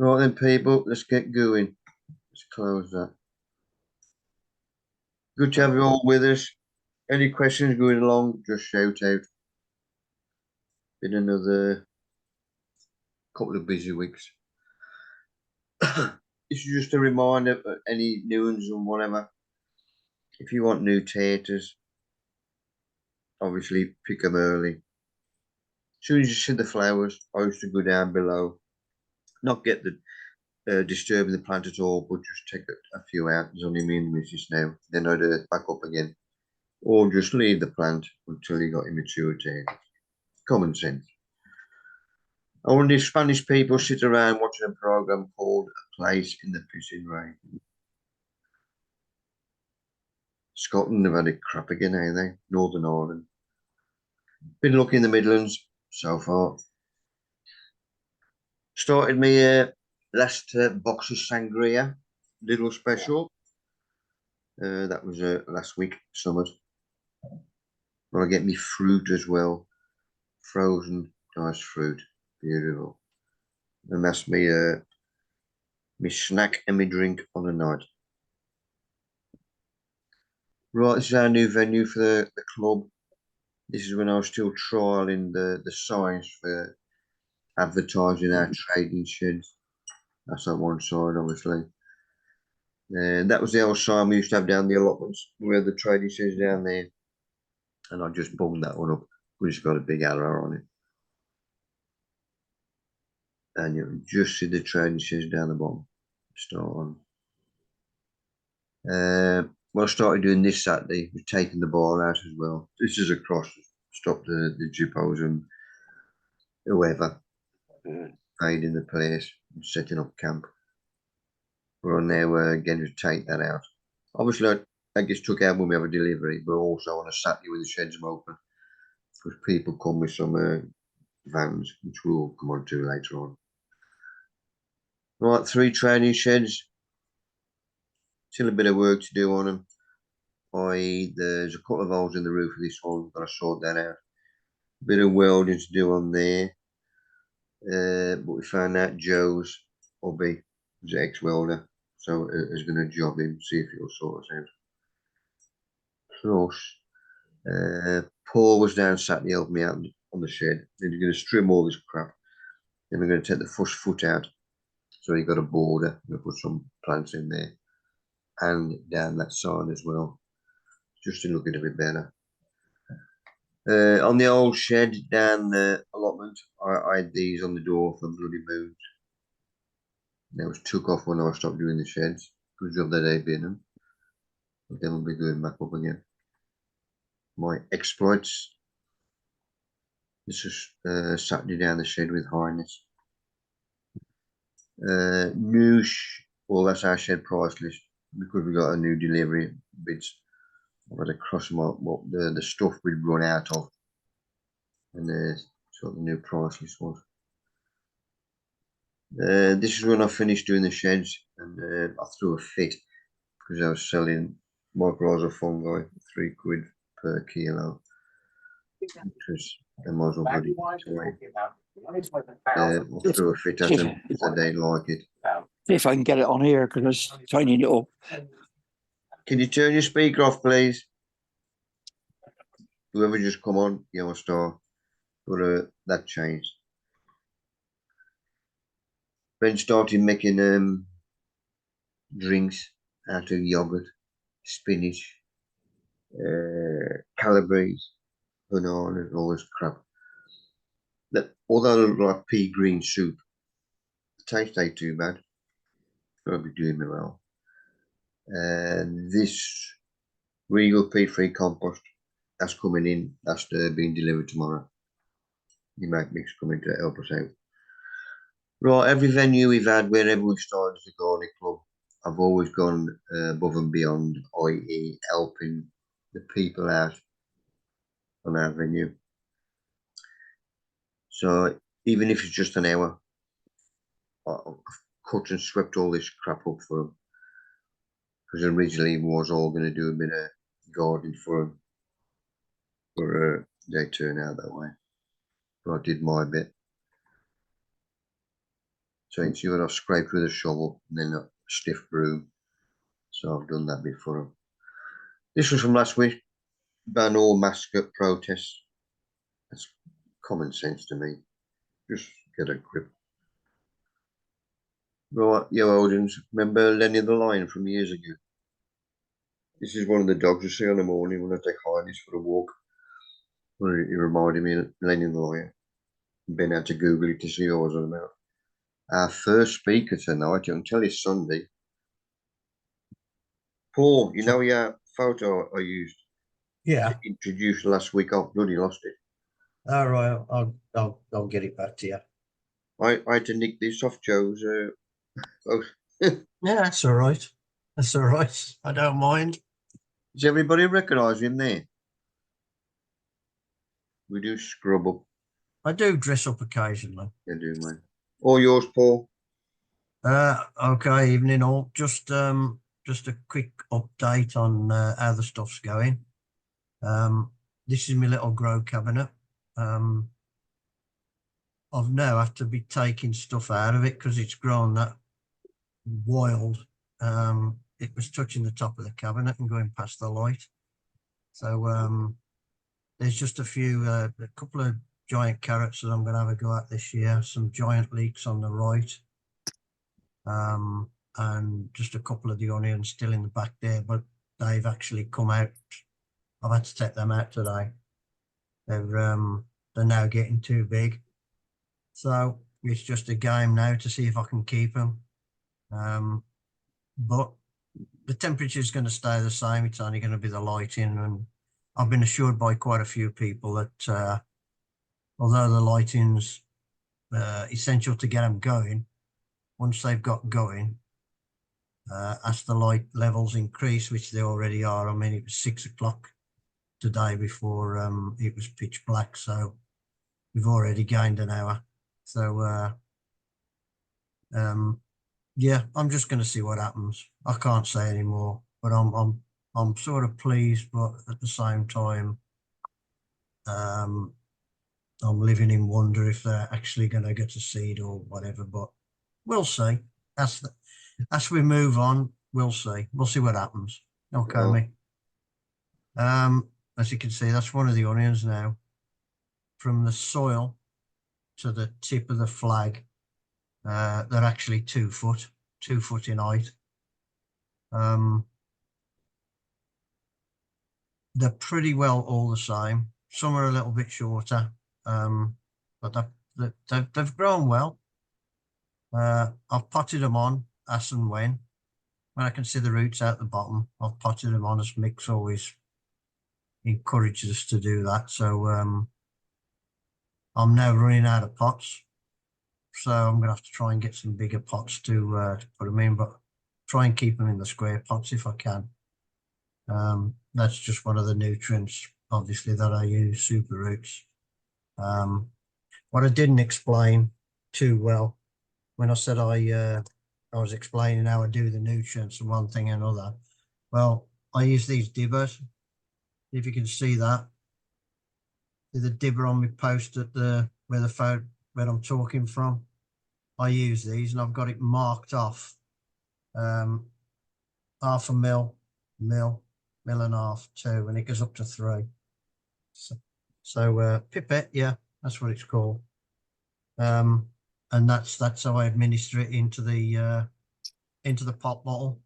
Right then, people, let's get going. Let's close that. Good to have you all with us. Any questions going along, just shout out. Been another couple of busy weeks. This is just a reminder of any new ones and whatever. If you want new taters, obviously pick them early. As soon as you see the flowers, I used to go down below, not get the disturbing the plant at all, but just take a few out. There's only me and the missus now. Then I'd back up again, or just leave the plant until you got immature taters. Common sense. I wonder if Spanish people sit around watching a program called A Place in the Pissing Rain. Scotland have had it crap again, ain't they? Northern Ireland. Been lucky in the Midlands so far. Started me last box of sangria, little special. That was last week, summer. But I get me fruit as well. Frozen, nice fruit. Beautiful. And that's me snack and me drink on the night. Right, this is our new venue for the club. This is when I was still trialing the science for advertising our trading sheds. That's on one side, obviously. And that was the old sign we used to have down the allotments. We had the trading sheds down there. And I just bunged that one up. We just got a big arrow on it. And you can just see the trading sheds down the bottom. Start on. What I started doing this Saturday was taking the ball out as well. This is a cross to stop the jippos and whoever in the place and setting up camp. We're on now again to take that out. Obviously, I guess took out when we have a delivery, but also on a Saturday when the sheds are open, because people come with some vans, which we'll come on to later on. Right, 3 training sheds. Still a bit of work to do on them. There's a couple of holes in the roof of this one, got to sort that out. A bit of welding to do on there. But we found out Joe's hubby was an ex-welder, so is going to job him, see if he'll sort us out. Plus, Paul was down Saturday helping me out on the shed. Then he's going to trim all this crap. Then we're going to take the first foot out. So he got a border. We're going to put some plants in there. And down that side as well. Just to look a bit better. On the old shed down the allotment, I had these on the door for bloody moons. They was took off when I stopped doing the sheds. Good job that they've been them. But then we'll be going back up again. My exploits. This is Saturday down the shed with harness. Well, that's our shed price list because we got a new delivery bits. I've got to cross them up what the stuff we'd run out of, and what the new price list was. This is when I finished doing the sheds, and I threw a fit because I was selling mycorrhizal fungi £3 per kilo. Because they might as well bloody away. I threw a fit at them if they didn't like it. See if I can get it on here because it's tiny little. Can you turn your speaker off, please? Whoever just come on, yellow star. But that changed. Ben started making drinks out of yogurt, spinach, calabrese, bananas, and all this crap. That although it looked like pea green soup, the taste ain't too bad. Gonna be doing me well. And this Regal peat-free compost, that's coming in. That's being delivered tomorrow. You might mix coming to help us out. Right, every venue we've had, wherever we've started as a gardening club, I've always gone above and beyond, i.e. helping the people out on our venue. So even if it's just an hour, I've cut and swept all this crap up for them. Because originally we was all going to do a bit of gardening for them. But they turned out that way. But I did my bit. So you got to scrape with a shovel and then a stiff broom. So I've done that before. This was from last week. Ban all mascot protests. That's common sense to me. Just get a grip. Right, you audience, remember Lenny the Lion from years ago? This is one of the dogs I see on the morning when I take Highness for a walk. He reminded me of Lenny the Lion. Been out to Google it to see what I was on about. Our first speaker tonight, you can tell it's Sunday. Paul, you know your photo I used? Yeah. Introduced last week. I've bloody lost it. All right. I'll get it back to you. I had to nick this off Joe's. Yeah, that's all right. That's all right. I don't mind. Does everybody recognise him there? We do scrub up. I do dress up occasionally. You do, man. All yours, Paul. Okay, evening all. Just a quick update on how the stuff's going. This is my little grow cabinet. I've now had to be taking stuff out of it because it's grown that wild. It was touching the top of the cabinet and going past the light. So there's just a couple of giant carrots that I'm going to have a go at this year. Some giant leeks on the right. And just a couple of the onions still in the back there, but they've actually come out. I've had to take them out today. They're now getting too big. So it's just a game now to see if I can keep them. But the temperature is going to stay the same. It's only going to be the lighting, and I've been assured by quite a few people that although the lighting's essential to get them going, once they've got going, as the light levels increase, which they already are. I mean, it was 6 o'clock today before it was pitch black, so we've already gained an hour. So yeah, I'm just going to see what happens. I can't say anymore, but I'm sort of pleased, but at the same time, I'm living in wonder if they're actually going to get a seed or whatever. But we'll see. As we move on, we'll see. We'll see what happens. Okay, Oh. mate. As you can see, that's one of the onions now. From the soil to the tip of the flag, they're actually 2 foot in height. They're pretty well all the same. Some are a little bit shorter, but they've grown well. I've potted them on as and when I can see the roots out the bottom. I've potted them on, as Mick's always encourages us to do that. So I'm now running out of pots, so I'm going to have to try and get some bigger pots to put them in, but try and keep them in the square pots if I can. That's just one of the nutrients, obviously, that I use, super roots. What I didn't explain too well when I said I was explaining how I do the nutrients and one thing and another. Well, I use these dibbers. If you can see that, there's a dibber on my post at where I'm talking from. I use these and I've got it marked off. Half a mil and a half, 2, and it goes up to 3. So pipette, yeah, that's what it's called. And that's how I administer it into the pot bottle.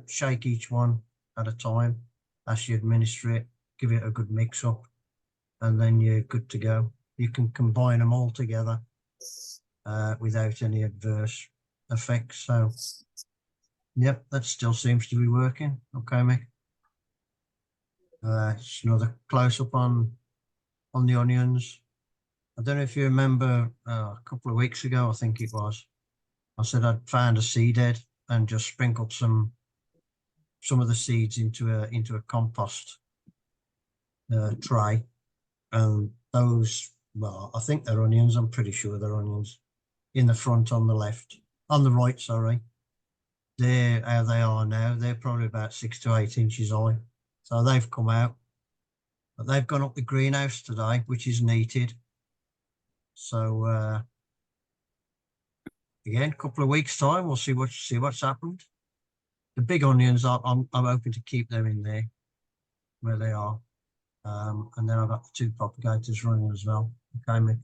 Shake each one at a time as you administer it. Give it a good mix up, and then you're good to go. You can combine them all together without any adverse effects. So, yep, that still seems to be working. Okay, Mick. It's another close up on the onions. I don't know if you remember a couple of weeks ago, I think it was, I said I'd found a seed head and just sprinkled some of the seeds into a compost tray, and those, well, I think they're onions. I'm pretty sure they're onions. In the front on the right, sorry. They're how they are now. They're probably about 6 to 8 inches high. So they've come out, but they've gone up the greenhouse today, which is neated. So again, couple of weeks time, we'll see what's happened. The big onions, I'm hoping to keep them in there where they are. And then I've got the 2 propagators running as well. Okay, Mick.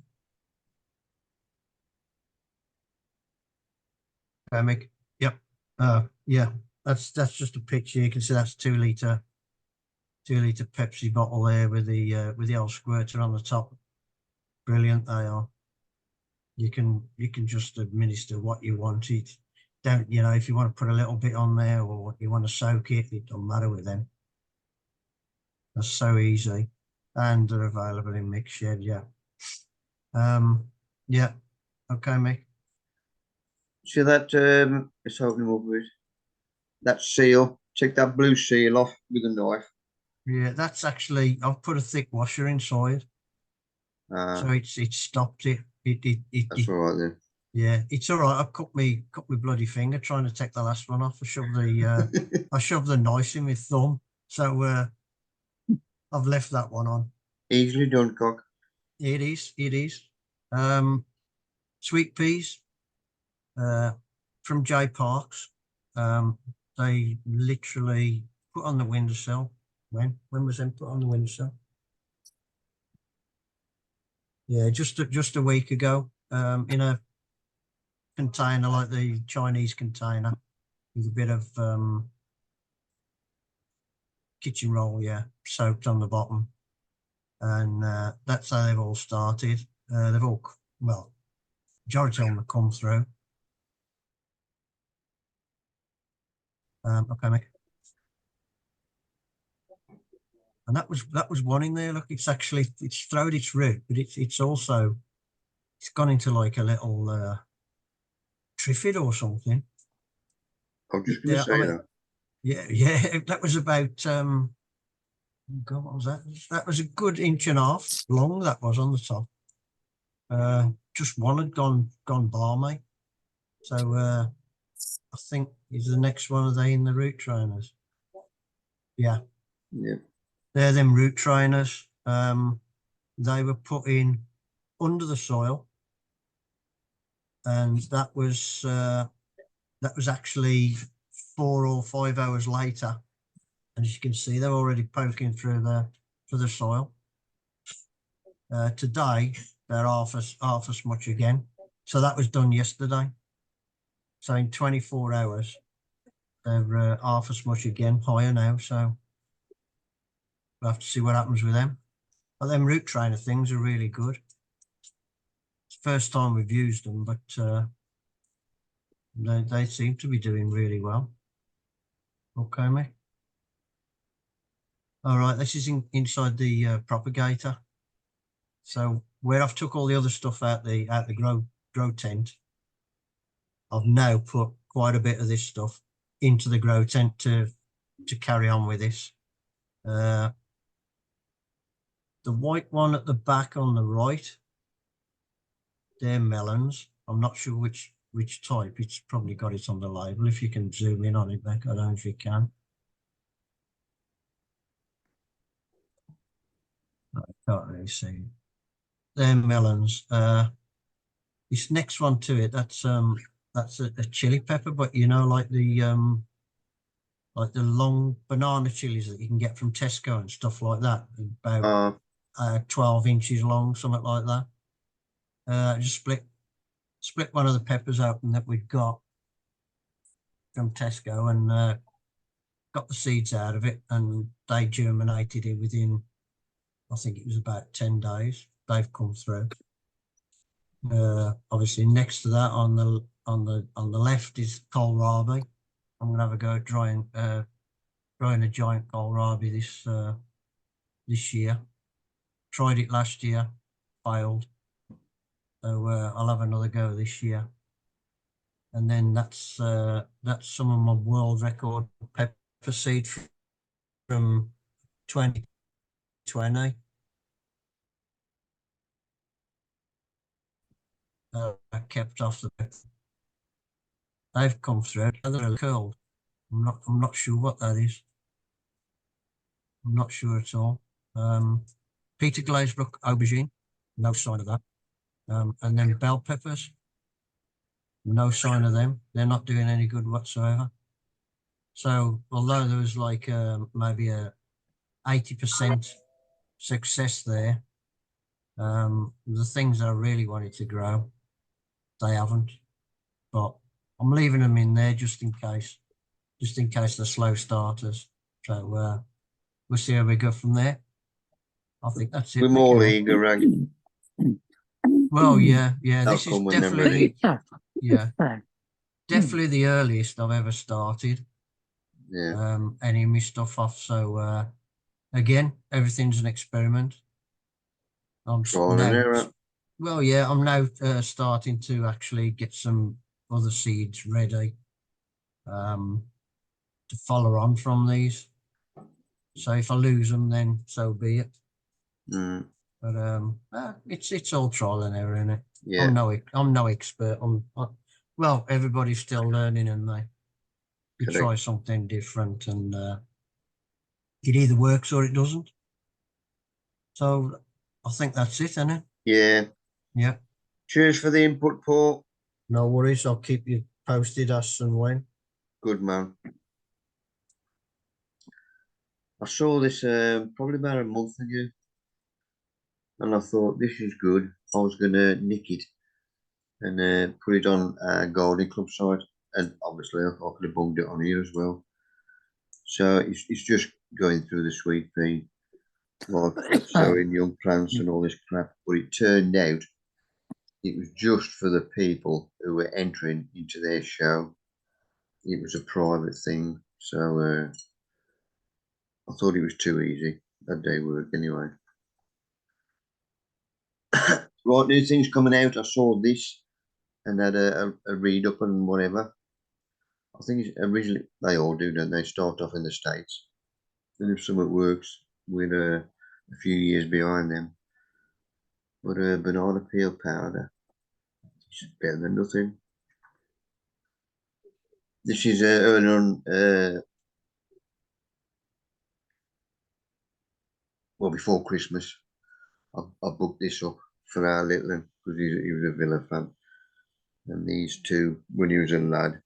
Okay, Mick. Yep. Yeah. That's just a picture. You can see that's 2 litre Pepsi bottle there with the old squirter on the top. Brilliant they are. You can just administer what you want. It don't, if you want to put a little bit on there or you want to soak it, it doesn't matter with them. That's so easy, and they're available in Mick Shed. Yeah. Yeah. Okay, Mick. See that? Let's open him up with that seal. Take that blue seal off with a knife. Yeah, that's actually, I've put a thick washer inside, so it's stopped it. That's all right then. Yeah, it's all right. I cut my bloody finger trying to take the last one off. I shoved the knife in my thumb, so I've left that one on. Easily done, cock. It is. Sweet peas, from J Parks. They literally put on the windowsill. When was them put on the windowsill? Yeah, just a week ago. In a container like the Chinese container with a bit of kitchen roll, yeah, soaked on the bottom, and that's how they've all started. They've all, well, majority of them have come through. Okay, Mick. And that was one in there. Look, it's thrown its root, but it's gone into like a little triffid or something. I'm just going to say that. Yeah, that was about oh God, what was that? That was a good 1.5 long. That was on the top. Just one had gone balmy. So I think is the next one. Are they in the root trainers? Yeah. Yeah. They're them root trainers. They were put in under the soil, and that was actually 4 or 5 hours later. And as you can see, they're already poking through the soil. Today they're half as much again. So that was done yesterday. So in 24 hours, they're half as much again, higher now. So we'll have to see what happens with them. But them root trainer things are really good. It's the first time we've used them, but they seem to be doing really well. Okay, mate. All right, this is inside the propagator. So where I've took all the other stuff out the grow tent, I've now put quite a bit of this stuff into the grow tent to carry on with this. The white one at the back on the right, they're melons. I'm not sure which type. It's probably got it on the label. If you can zoom in on it, Beck, I don't know if you can. I can't really see. They're melons. This next one to it, that's a chili pepper, but like the long banana chilies that you can get from Tesco and stuff like that, about 12 inches long, something like that. Just split one of the peppers open that we've got from Tesco and got the seeds out of it, and they germinated it within, I think it was about 10 days. They've come through. Obviously next to that on the left is kohlrabi. I'm gonna have a go at growing a giant kohlrabi this year. Tried it last year, failed. So I'll have another go this year. And then that's some of my world record pepper seed from 2020. I kept off the pepper. They've come through. They're curled. I'm not sure what that is. I'm not sure at all. Peter Glazebrook aubergine, no sign of that. And then bell peppers. No sign of them. They're not doing any good whatsoever. So although there was like maybe a 80% success there, the things that I really wanted to grow, they haven't. But I'm leaving them in there just in case they're slow starters. So we'll see how we go from there. I think that's it. We're more eager, Rag. Well, yeah. They'll This is come when they're definitely ready. definitely the earliest I've ever started. Yeah. Any of my stuff off. So again, everything's an experiment. I'm Trial and now, error. well, yeah, I'm now starting to actually get some other seeds ready to follow on from these. So if I lose them, then so be it. Mm, But it's all trial and error, isn't it? yeah. I'm no expert. Well, everybody's still learning, and you Correct. try something different, and it either works or it doesn't. So I think that's it, isn't it? Yeah. Yeah. Cheers for the input, Paul. No worries. I'll keep you posted as and when. Good man. I saw this probably about a month ago, and I thought this is good. I was gonna nick it and put it on our gardening club site, and obviously I could have bunged it on here as well. So it's just going through the sweet pea, like sowing young plants and all this crap. But it turned out it was just for the people who were entering into their show. It was a private thing, so I thought it was too easy. That day worked anyway. Right, new things coming out. I saw this and had a read up and whatever. I think it's originally they all do, don't they? Start off in the States, and if something works, we're a few years behind them. But banana peel powder, it's better than nothing. This is earlier on, well, before Christmas. I booked this up for our little one because he was a Villa fan. And these two, when he was a lad,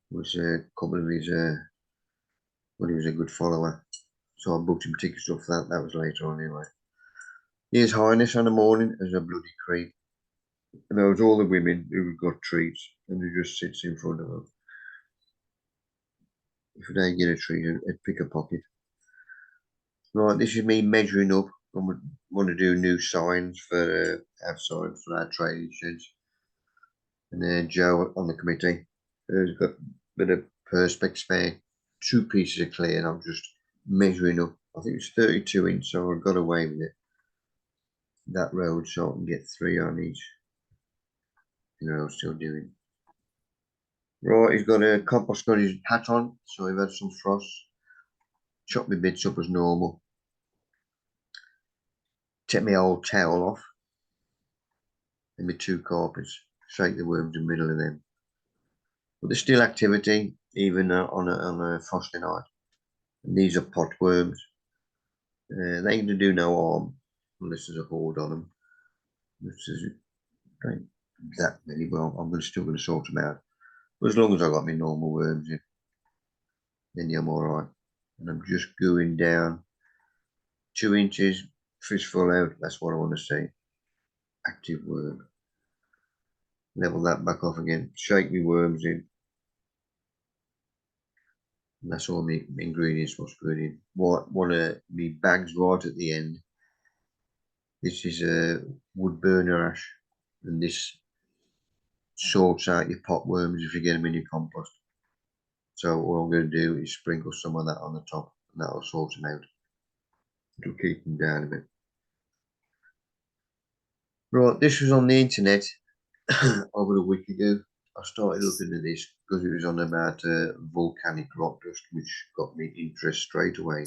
was a couple of his, well, he was a good follower. So I booked him tickets up for that. That was later on anyway. His Highness on the morning as a bloody creep. And there was all the women who got treats and he just sits in front of them. If they get a treat, I'd pick a pocket. Right, this is me measuring up. I want to do new signs for outside for our trading sheds. And then Joe on the committee has got a bit of perspex spare, 2 pieces of clear, and I'm just measuring up. I think it's 32 inch, so I got away with it. That road, so I can get 3 on each. You know, I'm still doing. Right, he's got a compost, got his hat on, so he's had some frost. Chop my bits up as normal. Take my old towel off. And my 2 carpets. Shake the worms in the middle of them. But there's still activity, even on a frosty night. And these are pot worms. They ain't do no harm unless there's a horde on them. Which is that many. Well, I'm still going to sort them out. But as long as I got my normal worms in, then I'm all right. And I'm just going down 2 inches, fistful out. That's what I want to see. Active worm. Level that back off again. Shake my worms in. And that's all my ingredients what's going in. One of my bags right at the end. This is a wood burner ash, and this sorts out your pot worms if you get them in your compost. So all I'm going to do is sprinkle some of that on the top, and that'll sort them out. It'll keep them down a bit. Right, this was on the internet over a week ago. I started looking at this because it was on about volcanic rock dust, which got me interest straight away.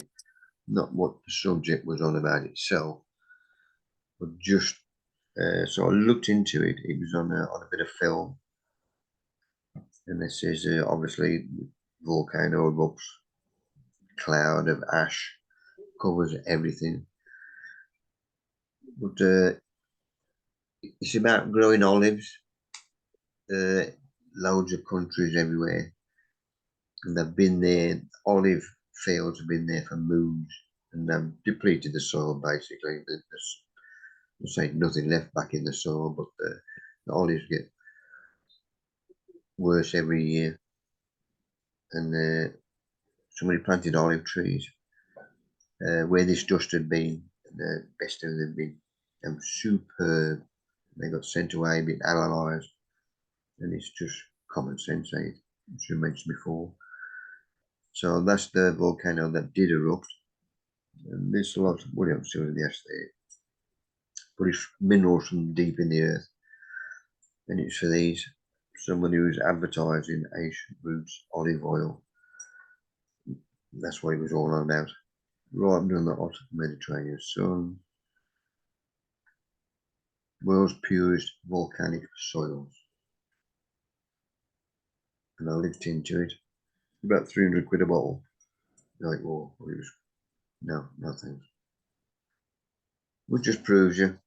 Not what the subject was on about itself, but just so I looked into it. It was on a bit of film, and this is obviously volcano erupts, cloud of ash covers everything. But it's about growing olives, loads of countries everywhere, and they've been there. Olive fields have been there for moons, and they've depleted the soil basically. There's say nothing left back in the soil, but the olives get worse every year. And somebody planted olive trees where this dust had been, and the best of them been superb. They got sent away, been analysed, and it's just common sense, as I mentioned before. So that's the volcano that did erupt, and there's a lot of what else doing yesterday, but it's minerals from deep in the earth, and it's for these someone who's advertising ancient roots olive oil. That's what it was all about. Right under the hot Mediterranean sun, world's purest volcanic soils. And I looked into it. About 300 quid a bottle. Like, well, it was no thanks. Which just proves you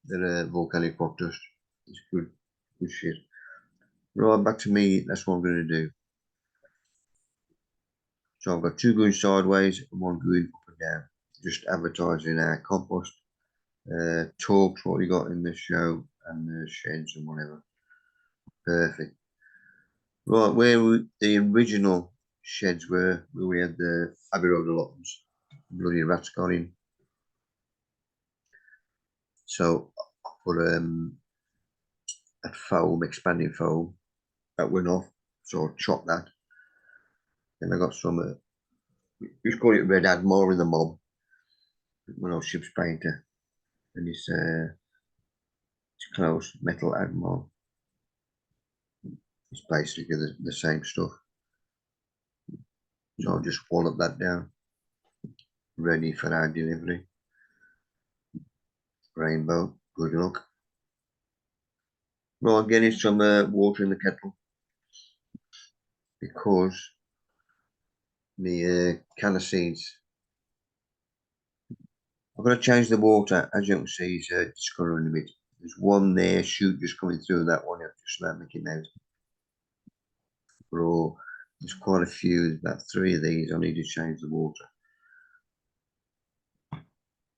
that volcanic rock dust is good shit. Right, back to me. That's what I'm going to do. So I've got two going sideways and one going up and down. Just advertising our compost, talks, what we got in the show, and the sheds and whatever. Perfect. Right, where the original sheds were, where we had the Abbey Road allotments, bloody rats got in. So I put that foam, expanding foam, that went off. So I chopped that. Then I got some, we used to call it Red Admiral in the mob when I was ship's painter. And it's close, metal Admiral. It's basically the same stuff. So I'll just wallop that down, ready for our delivery. Rainbow, good luck. Right, getting some water in the kettle because the canna seeds. I've got to change the water. As you can see, it's discolouring a bit. There's one there, shoot just coming through that one. I've just about making out. But there's quite a few. There's about 3 of these. I need to change the water.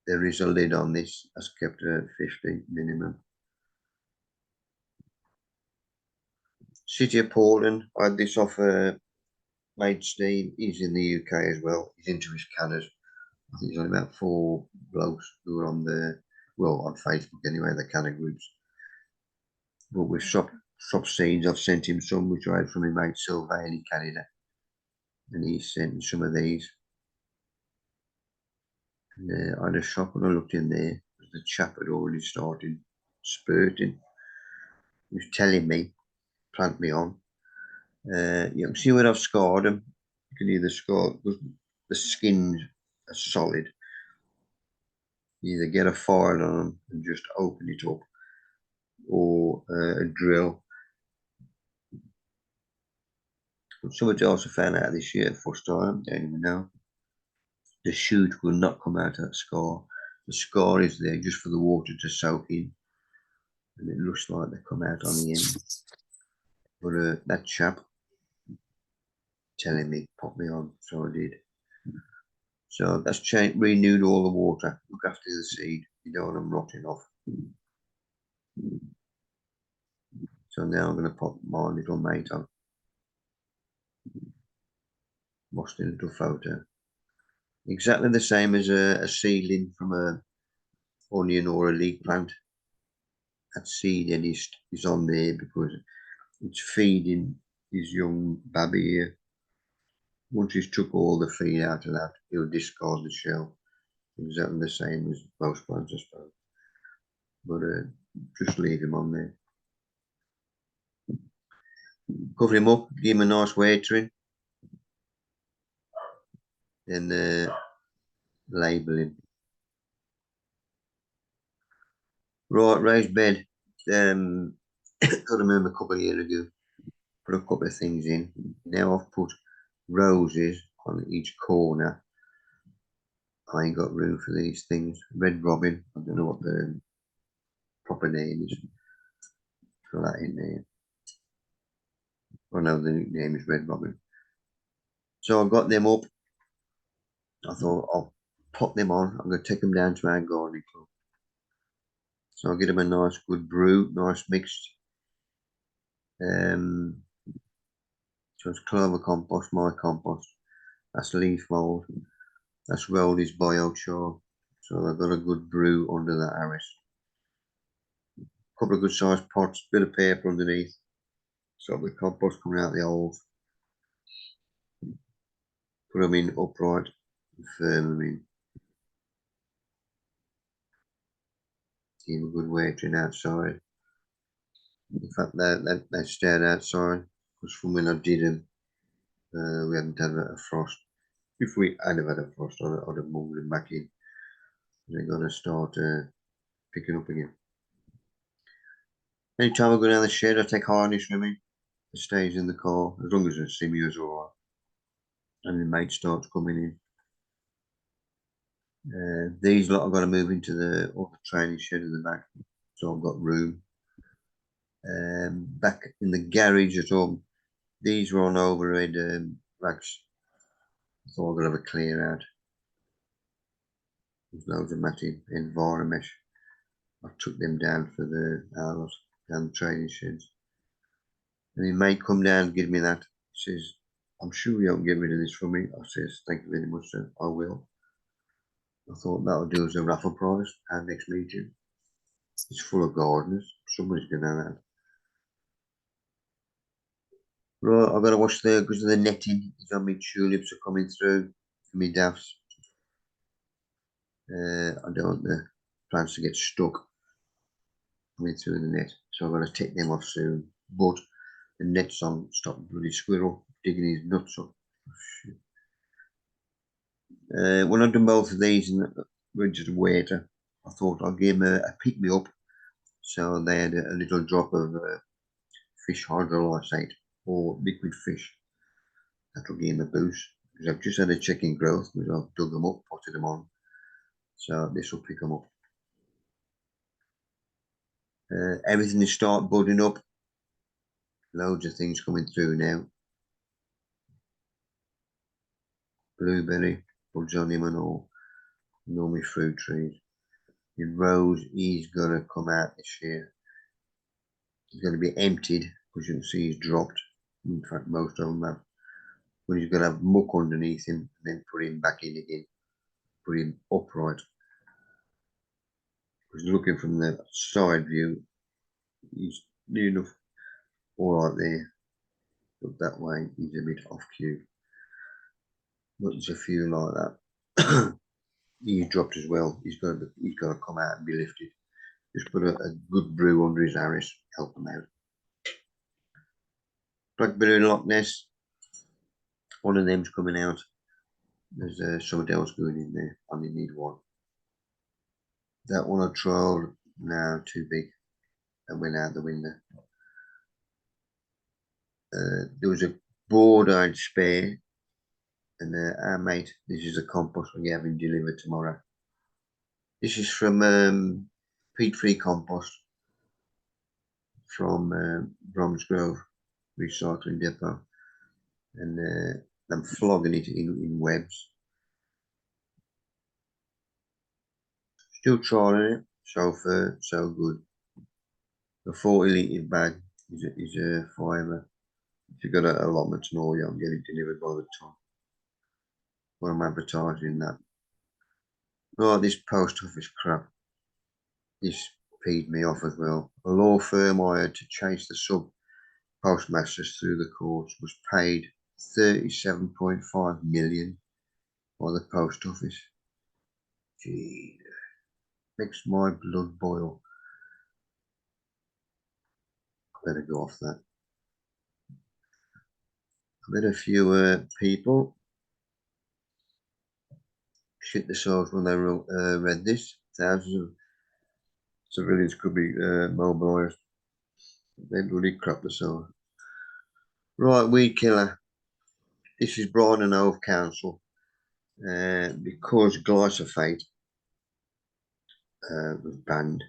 There is a lid on this. That's kept at 50 minimum. City of Portland. I had this off mate Steve. He's in the UK as well. He's into his cannas. I think there's only about 4 blokes who are on on Facebook anyway, the canna groups. But with shop seeds, I've sent him some which I had from my mate Sylvain in Canada. And he sent me some of these. And I had a shop and I looked in there. The chap had already started spurting. He was telling me, plant me on. You can see where I've scarred them. You can either scar, the skins are solid. You either get a file on them and just open it up, or a drill. Somebody else I found out this year, first time, don't even know. The shoot will not come out of that scar. The scar is there just for the water to soak in. And it looks like they come out on the end. But that chap telling me, pop me on, so I did. So that's changed, renewed all the water. Look after the seed. You don't want them rotting off. So now I'm going to pop my little mate on. Lost in a little photo. Exactly the same as a seedling from a onion or a leek plant. That seed is on there because it's feeding his young baby here. Once he's took all the feed out of that, he'll discard the shell. Exactly the same as most plants, I suppose. But just leave him on there. Cover him up, give him a nice watering. Then label him. Right, raised bed. Got a move a couple of years ago. Put a couple of things in. Now I've put roses on each corner. I ain't got room for these things. Red robin. I don't know what the proper name is. Put that in there. I know the nickname is Red Robin. So I got them up. I thought I'll pop them on. I'm going to take them down to our gardening club. So I'll get them a nice good brew, nice mixed. So it's clover compost, my compost. That's leaf mold. That's Roldy's biochar. So I've got a good brew under that Harris. Couple of good sized pots, bit of paper underneath. So the compost coming out the holes. Put them in upright and firm them in. Give a good watering outside. In fact, they stayed outside because from when I did them, we hadn't had a frost. If we had had a frost, I'd have moved them back in. They're going to start picking up again. Anytime I go down the shed, I take harness with me. It stays in the car as long as the Simu's alright. And the mate starts coming in. These lot I've got to move into the training shed in the back, so I've got room. Back in the garage at home, these were on overhead racks. So I've got to have a clear out. There's loads of matting and vara mesh. I took them down for the hours down the training sheds. And he mate come down and give me that. He says, I'm sure you don't get rid of this for me. I says, thank you very much, sir. I will. I thought that'll do as a raffle prize our next meeting. It's full of gardeners. Somebody's going to have that. Right, I've got to watch there because of the netting. It's on me tulips are coming through for me daffs. I don't want the plants to get stuck coming through the net, so I've got to take them off soon. But the net's on, stop the bloody squirrel digging his nuts up. When I've done both of these and we're just a waiter, I thought I'd give them a pick me up. So they had a little drop of fish hydrolysate or liquid fish. That'll give them a boost because I've just had a check in growth because I've dug them up, potted them on. So this will pick them up. Everything is start budding up. Loads of things coming through now. Blueberry, buds on him and all. Normally fruit trees. The rose is going to come out this year. He's going to be emptied because you can see he's dropped. In fact, most of them have. But he's going to have muck underneath him and then put him back in again. Put him upright. Because looking from the side view, he's near enough alright there. But that way, he's a bit off cue. But there's a few like that. He's dropped as well. He's got to come out and be lifted. Just put a good brew under his Harris, help him out. Blackberry Loch Ness, one of them's coming out. There's something else going in there. I only need one. That one I trialled, now too big, and went out the window. There was a board I'd spare, and our mate, this is a compost we're having delivered tomorrow. This is from peat-free compost from Bromsgrove Recycling Depot, and I'm flogging it in webs. Still trying it, so far so good. The 40 litre bag is a fiver. If you've got a allotment and all, you'll get it delivered by the time. Well, I'm advertising that. Right, this post office crap. This peed me off as well. A law firm I had to chase the sub postmasters through the courts was paid 37.5 million by the post office. Gee, makes my blood boil. I better go off that. I met a few people shit themselves when they read this. Thousands of civilians could be mobilised. They bloody crap themselves. Right, weed killer. This is Brighton and Hove Council. Because glyphosate was banned.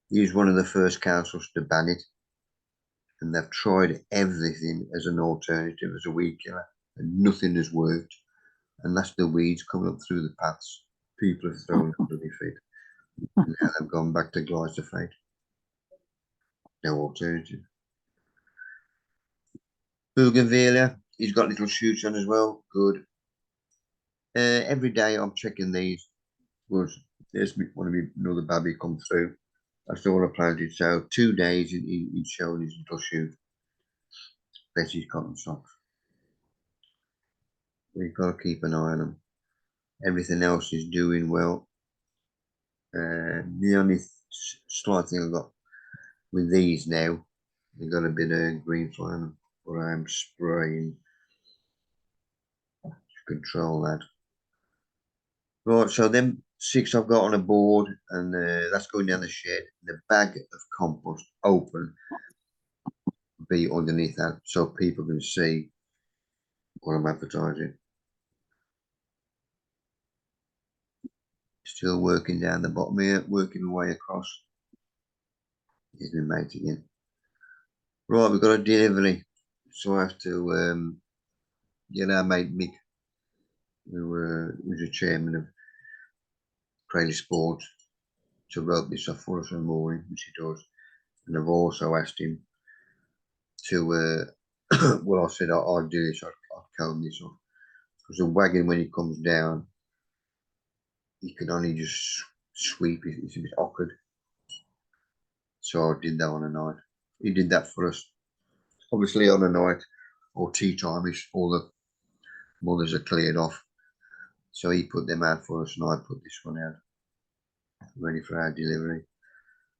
He was one of the first councils to ban it. and they've tried everything as an alternative, as a weed killer, and nothing has worked. And that's the weeds coming up through the paths. People have thrown bloody feet. And now they've gone back to glyphosate. No alternative. Bougainvillea, he's got little shoots on as well. Good. Every day I'm checking these. Was there's one of me another baby come through. That's all I planted. So 2 days he's showing his little shoot. Betty's cotton socks. We've got to keep an eye on them. Everything else is doing well. The only slight thing I've got with these now, they've got a bit of green fly on them, but I'm spraying to control that. Right, so them 6 I've got on a board, and that's going down the shed. The bag of compost open, be underneath that, so people can see what I'm advertising. Still working down the bottom here, working my way across. Here's my mate again. Right, we've got a delivery, so I have to get our mate Mick, who was the chairman of Crayley Sports, to rope this off for us in the morning, which he does. And I've also asked him to, well, I said I'll do this, I'll comb this off. Because the wagon, when it comes down, he can only just sweep it, it's a bit awkward. So I did that on a night. He did that for us. Obviously on a night or tea time-ish, all the mothers are cleared off. So he put them out for us and I put this one out, ready for our delivery.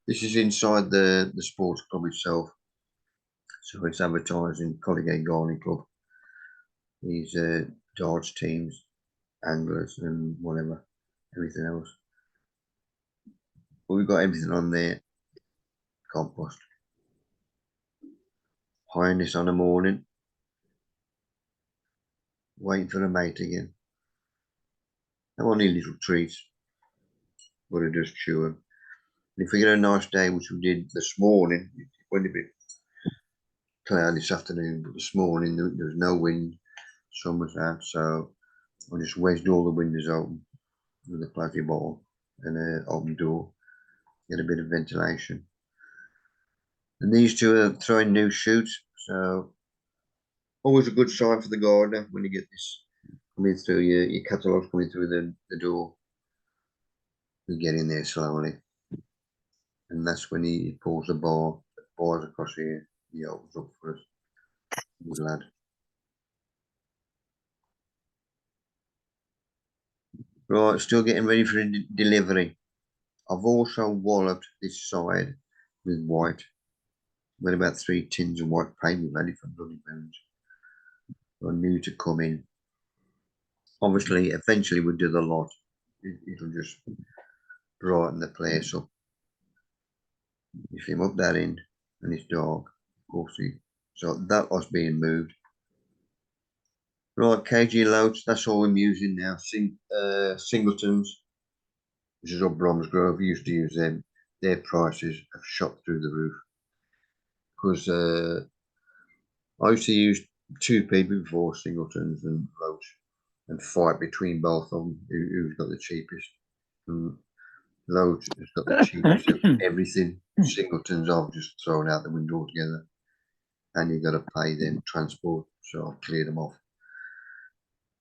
This is inside the sports club itself. So it's advertising Colligate Gardening Club. These darts teams, anglers and whatever, everything else. But we've got everything on there. Compost. Hiring this on a morning. Waiting for a mate again. They're only little treats, but I just chew them. And if we get a nice day, which we did this morning, it went a bit cloudy this afternoon, but this morning there was no wind, sun was out, so I just wedged all the windows open with a plastic bottle and an open door, get a bit of ventilation. And these two are throwing new shoots, so always a good sign for the gardener when you get this coming through, your catalogues coming through the door. We get in there slowly, and that's when he pulls the bars across here. He opens up for us. Good lad. Right, still getting ready for delivery. I've also walloped this side with white. We've got about 3 tins of white paint we've had it for bloody pounds. I knew to come in. Obviously, eventually we'll do the lot. It'll just brighten the place up. You see him up that end, and it's dark, of course. So that was being moved. Right, KG loads, that's all I'm using now. Singletons, which is up Bromsgrove, we used to use them. Their prices have shot through the roof. Because I used to use 2 people before, Singletons and Roach, and fight between both of them, who's got the cheapest. And Loach has got the cheapest of everything. Singletons I've just thrown out the window altogether. And you've got to pay them transport, so I've cleared them off.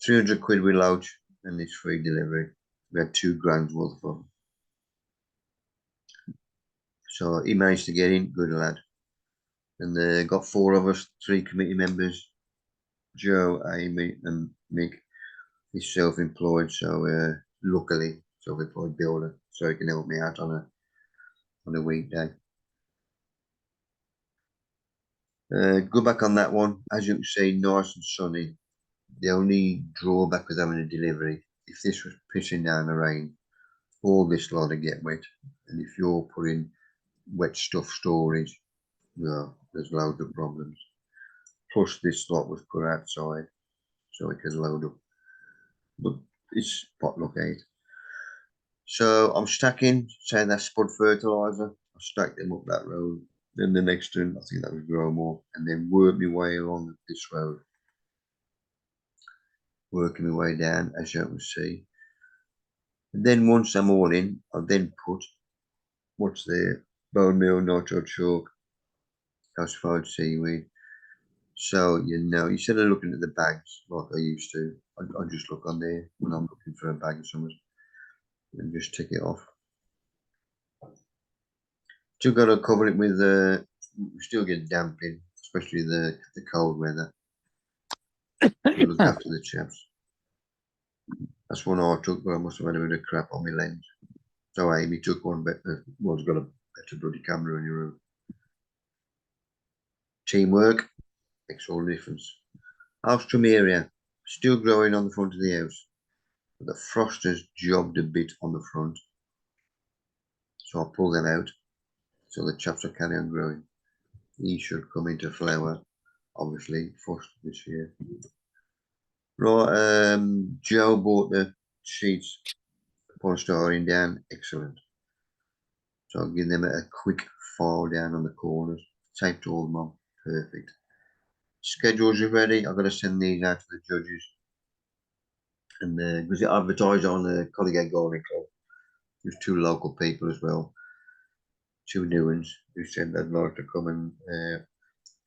300 quid with Loach, and it's free delivery. We had 2 grand's worth of them. So he managed to get in, good lad. And they got 4 of us, 3 committee members, Joe, Amy and Mick. He's self-employed, so luckily self-employed builder, so he can help me out on a weekday. Go back on that one. As you can see, nice and sunny. The only drawback with having a delivery, if this was pissing down the rain, all this lot would get wet. And if you're putting wet stuff storage, well, there's loads of problems. Plus this lot was put outside, so it can load up. But it's potluck 8. So I'm stacking, say that's spud fertilizer. I stacked them up that road Then the next one, I think that was grow more, and then work my way along this road. Working my way down, as you can see. And then once I'm all in, I'll then put what's there, bone meal, nitro chalk, calcified seaweed. So instead of looking at the bags like I used to, I just look on there when I'm looking for a bag of something and just tick it off. Still got to cover it with we still get damp in, especially the cold weather. Look after the chaps. That's one I took, but I must have had a bit of crap on my lens. So Amy took one, but one's got a better bloody camera in your room. Teamwork makes all the difference. House area still growing on the front of the house, but the frost has jobbed a bit on the front. So I'll pull them out so the chaps will carry on growing. He should come into flower, obviously, first this year. Right, Joe bought the sheets, polystyrene down, excellent. So I'll give them a quick file down on the corners, taped all them on, perfect. Schedules are ready. I've got to send these out to the judges, and because it advertised on the Colleague Gardening Club, there's 2 local people as well, 2 new ones who said they'd like to come and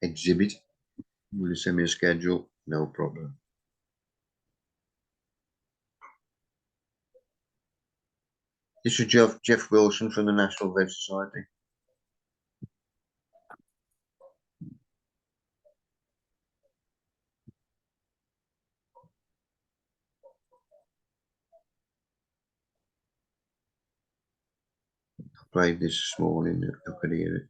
exhibit. Will you send me a schedule? No problem. This is Jeff Wilson from the National Veg Society. I played this morning. I could hear it.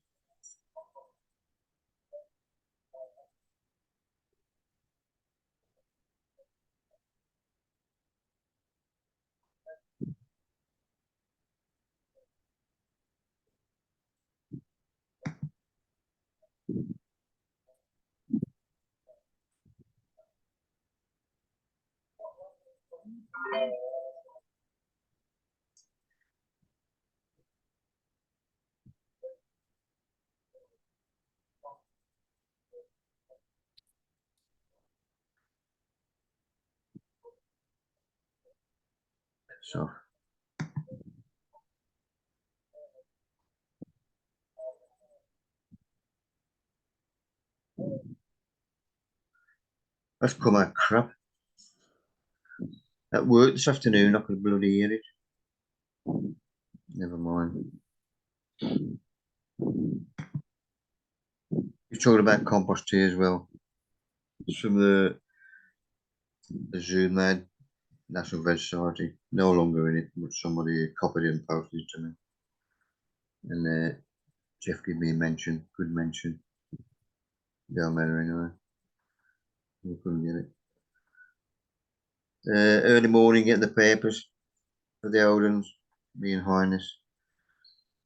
So that's come out crap. At work this afternoon, I could bloody hear it. Never mind. You're talking about compost tea as well. It's from the Zoom lad, National Veg Society. No longer in it, but somebody copied it and posted it to me. And Jeff gave me a mention, good mention. Don't matter anyway. We couldn't get it. Early morning, get the papers for the Odins, me and Highness.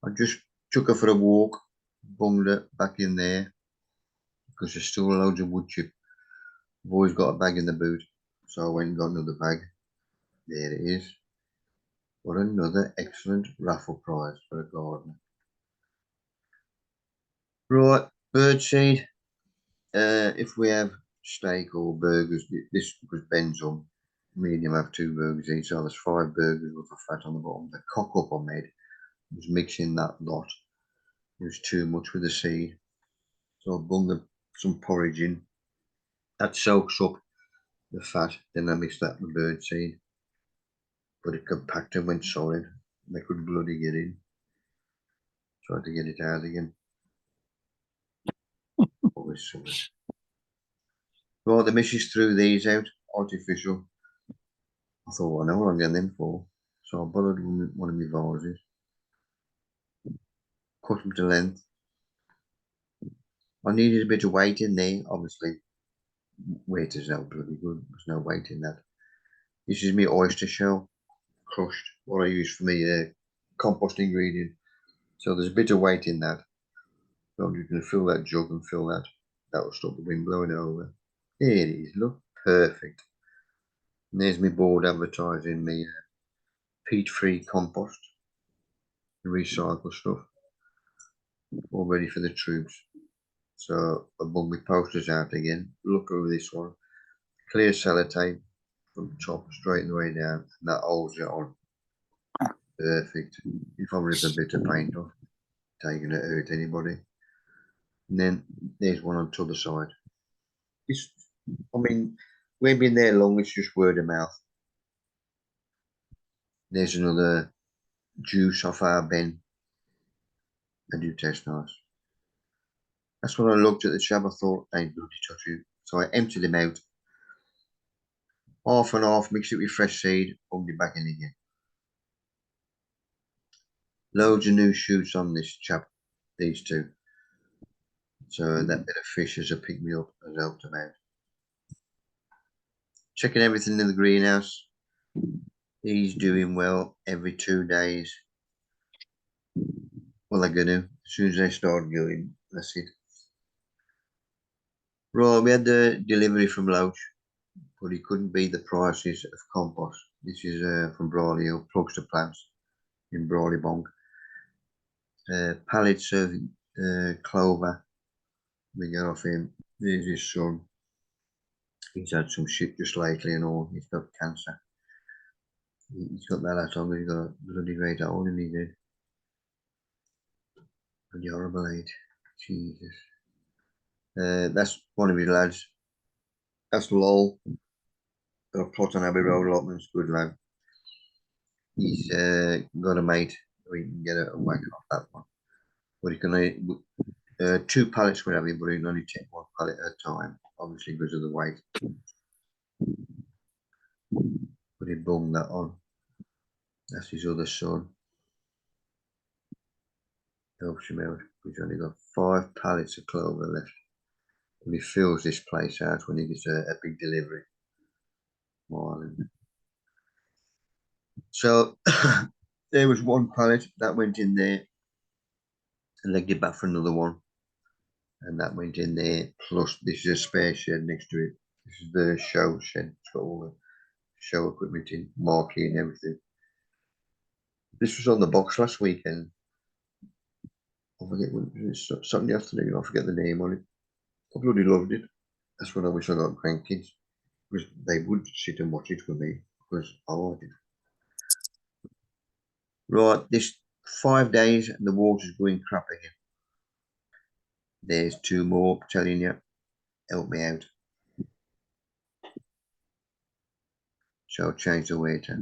I just took her for a walk, bunged her back in there because there's still loads of wood chip. I've always got a bag in the boot, so I went and got another bag. There it is. What another excellent raffle prize for a gardener. Right, birdseed. If we have steak or burgers, this was Ben's on. Me and him have 2 burgers each, so there's 5 burgers with a fat on the bottom. The cock up I made was mixing that lot. It was too much with the seed, so I bunged some porridge in. That soaks up the fat. Then I mixed that with bird seed, but it compacted and went solid. They couldn't bloody get in. Tried to get it out again. Always something. Right, the missus threw these out, artificial. I thought, well, I know what I'm getting them for. So I borrowed one of my vases, cut them to length. I needed a bit of weight in there, obviously. Weight is no bloody good, there's no weight in that. This is my oyster shell, crushed, what I use for my compost ingredient. So there's a bit of weight in that. So I'm just going to fill that jug and fill that. That will stop the wind blowing it over. There it is, look, perfect. And there's my board advertising me peat-free compost, recycle stuff. all ready for the troops. So I bung my posters out again. Look over this one. Clear sellotape from the top straight the way down, and that holds it on. Perfect. If I rip a bit of paint off, taking it hurt anybody. And then there's one on the other side. I mean, we ain't been there long, it's just word of mouth. There's another juice off our bin. They do taste nice. That's when I looked at the chab, I thought, they ain't bloody touching. So I emptied them out. Half and half, mixed it with fresh seed, pumped it back in again. Loads of new shoots on this chap, these two. So that bit of fish as a pick me up has helped them out. Checking everything in the greenhouse. He's doing well every 2 days. Well, they're gonna. As soon as they start going, that's it. Right, we had the delivery from Loach, but he couldn't beat the prices of compost. This is from Brawley Hill, plugs to plants in Brawley Bonk. Pallets of clover. We get off him. There's his son. He's had some shit just lately and all. He's got cancer. He's got that last time. He's got a bloody great hole in his head. Bloody horrible age. Jesus. That's one of his lads. That's Lowell. Got a plot on Abbey Road allotments. Good lad. He's got a mate. We can get a whack off that one. But he can 2 pallets we're having, but he can only take 1 pallet at a time, obviously because of the weight. But he bunged that on. That's his other son. Helps him out. He's only got 5 pallets of clover left. And he fills this place out when he gets a big delivery. Marlin. So there was 1 pallet that went in there. And legged it back for another one. And that went in there. Plus, this is a spare shed next to it. This is the show shed. It's got all the show equipment in, marquee and everything. This was on the box last weekend. I forget when it was, Sunday afternoon. I forget the name on it. I bloody loved it. That's when I wish I got grandkids, because they would sit and watch it with me, because I liked it. Right, this 5 days and the water's going crap again. There's 2 more, I'm telling you. Help me out. So I'll change the waiter.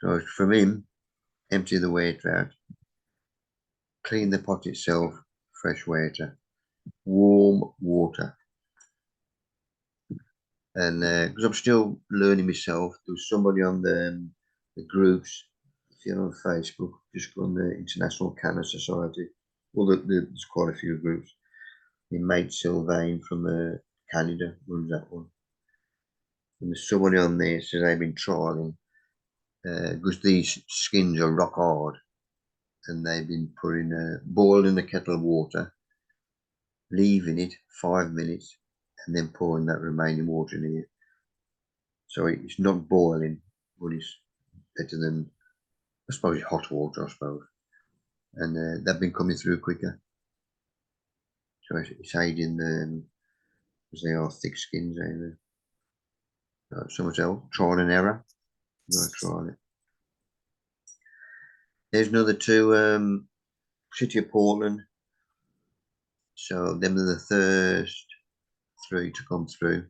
So from him, empty the waiter out. Clean the pot itself, fresh water. Warm water. And because I'm still learning myself, there was somebody on the groups, if you're on Facebook, just go on the International Canna Society. Well, there's quite a few groups. My mate Sylvain from Canada runs that one. And there's somebody on there says they've been trialing, because these skins are rock hard, and they've been putting boiling a kettle of water, leaving it 5 minutes, and then pouring that remaining water in it. So it's not boiling, but it's better than, I suppose, hot water, I suppose. And they've been coming through quicker. So it's aiding them, because they are thick skins, ain't they? So much else, trial and error. You gotta try it. There's another 2, City of Portland. So them are the first 3 to come through.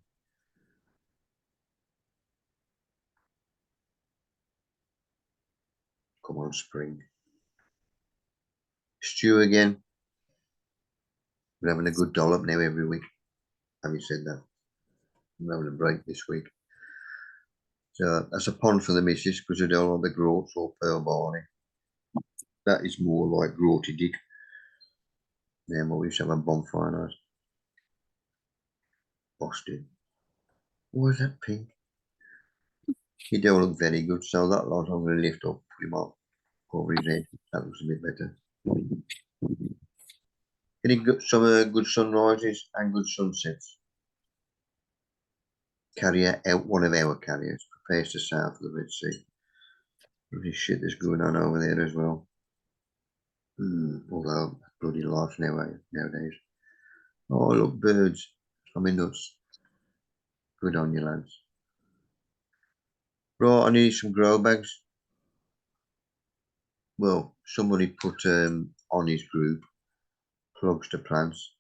Come on, spring. Stew again. We're having a good dollop now every week. Having said that, I'm having a break this week. So that's a pond for the missus, because I don't like the groats or pearl barley. That is more like groaty dick. Then we used to have a bonfire night. Boston. Why is that pink? He don't look very good, so that lot I'm going to lift up, put him up over his head. That looks a bit better. Getting some good sunrises and good sunsets. Carrier out, one of our carriers prepares to sail for the Red Sea. Really shit that's going on over there as well. Although bloody life nowadays. Oh, look, birds. I'm in nuts. Good on you, lads. Right, I need some grow bags. Well, somebody put on his group plugs to plants.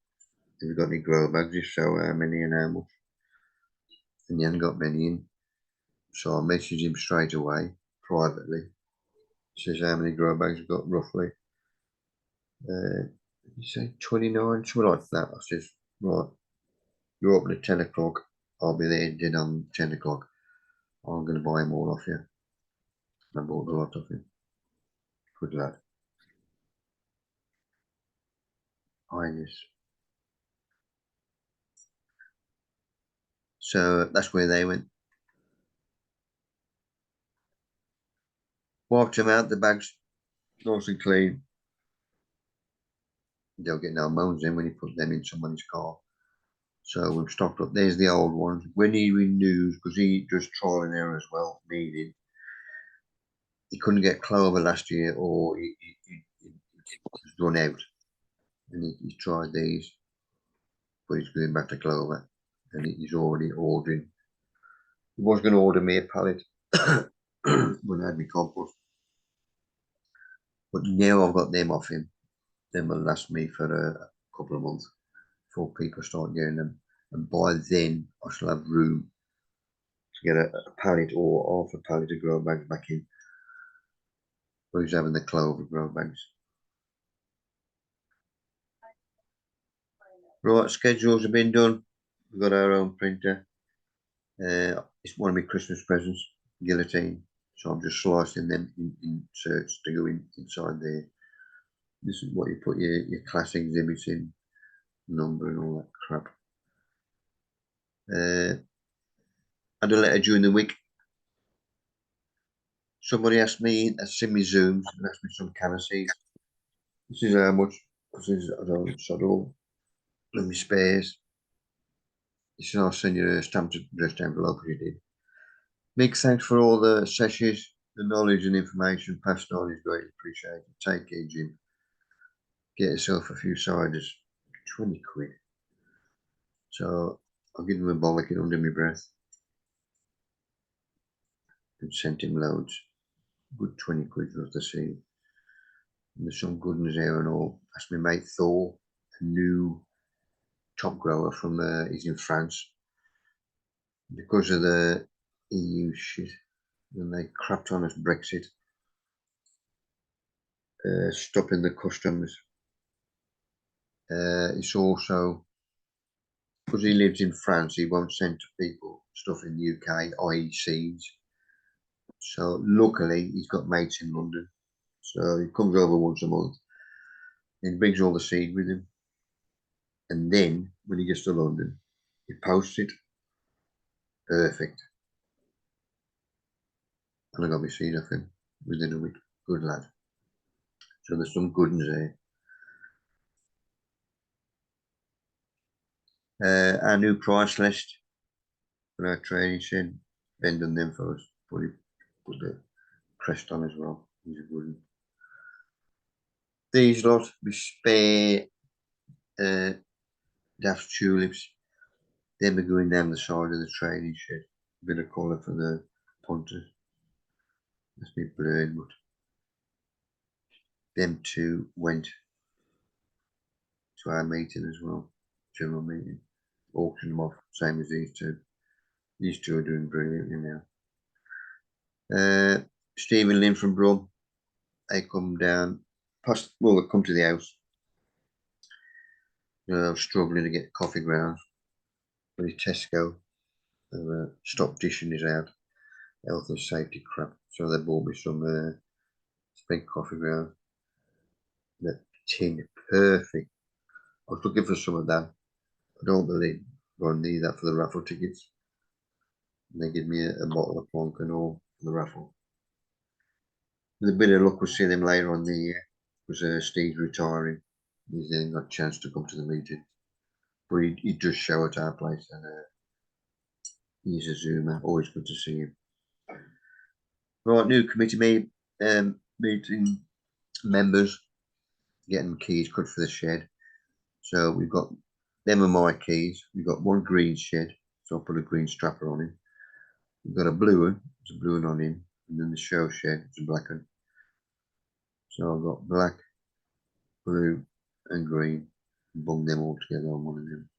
Have you got any grow bags? If so, how many and how much? And he hadn't got many in. So I messaged him straight away, privately. He says, how many grow bags you got roughly? He said 29, something like that. I says, right, you're open at 10 o'clock. I'll be there then on 10 o'clock. I'm going to buy them all off you. I bought a lot of him. Good lad. Highness. So that's where they went. Wiped them out, the bags nice and clean. They'll get no moans in when you put them in someone's car. So we've stocked up. There's the old ones. When he renews, because he does trial and error as well, needed. He couldn't get clover last year, or he was run out. And he tried these, but he's going back to clover. And he's already ordering. He was going to order me a pallet when I had my compost. But now I've got them off him. Them will last me for a couple of months before people start getting them. And by then, I shall have room to get a pallet or half a pallet of grow bags back in. But he's having the clover grow bags. Right, schedules have been done. We've got our own printer. It's one of my Christmas presents, guillotine. So I'm just slicing them in inserts to go inside there. This is what you put your class exhibits in, number and all that crap. Had a letter during the week. Somebody asked me, send me Zooms and asked me some canna seeds. This is how much, because I don't saddle. Let me spares. He said, I'll send you a stamped addressed envelope if you did. Big thanks for all the sessions, the knowledge and information passed on is greatly appreciated. Take care, Jim. Get yourself a few ciders. 20 quid. So I'll give him a bollocking under my breath. And sent him loads. Good 20 quid worth of seed. And there's some good ones there and all. Asked my mate Thor, a new top grower from he's in France. Because of the EU shit, and they crapped on us Brexit, stopping the customs. It's also because he lives in France, he won't send to people stuff in the UK, i.e. seeds. So luckily he's got mates in London, so he comes over once a month and brings all the seed with him. And then when he gets to London, he posts it. Perfect. And I got my seed off him within a week. Good lad. So there's some good ones there. Our new price list for our training shed, Ben done them for us. Put the crest on as well. He's a good one. These lot, we spare daft tulips. Then we're going down the side of the training shed. A bit of colour for the punters. That's me blurred, but them two went to our meeting as well, general meeting. Auction them off, same as these two. These two are doing brilliantly now. Stephen Lynn from Brum, they come down, past, well, they come to the house. I was struggling to get coffee grounds. But Tesco have stopped dishing this out. Health and safety crap. So they bought me some spent coffee grounds. That tin, perfect. I was looking for some of that. I don't believe I need that for the raffle tickets. And they give me a bottle of plonk and all for the raffle. With a bit of luck, we'll see them later on the year. Because Steve's retiring. He's then got a chance to come to the meeting. But he does show at our place and he's a Zoomer. Always good to see him. Right, new committee meeting members. getting keys cut for the shed. So we've got them are my keys. We've got one green shed, so I'll put a green strapper on him. We've got a blue one, there's a blue one on him, and then the show shed, it's a black one. So I've got black, blue, and green, and bung them all together on one of them.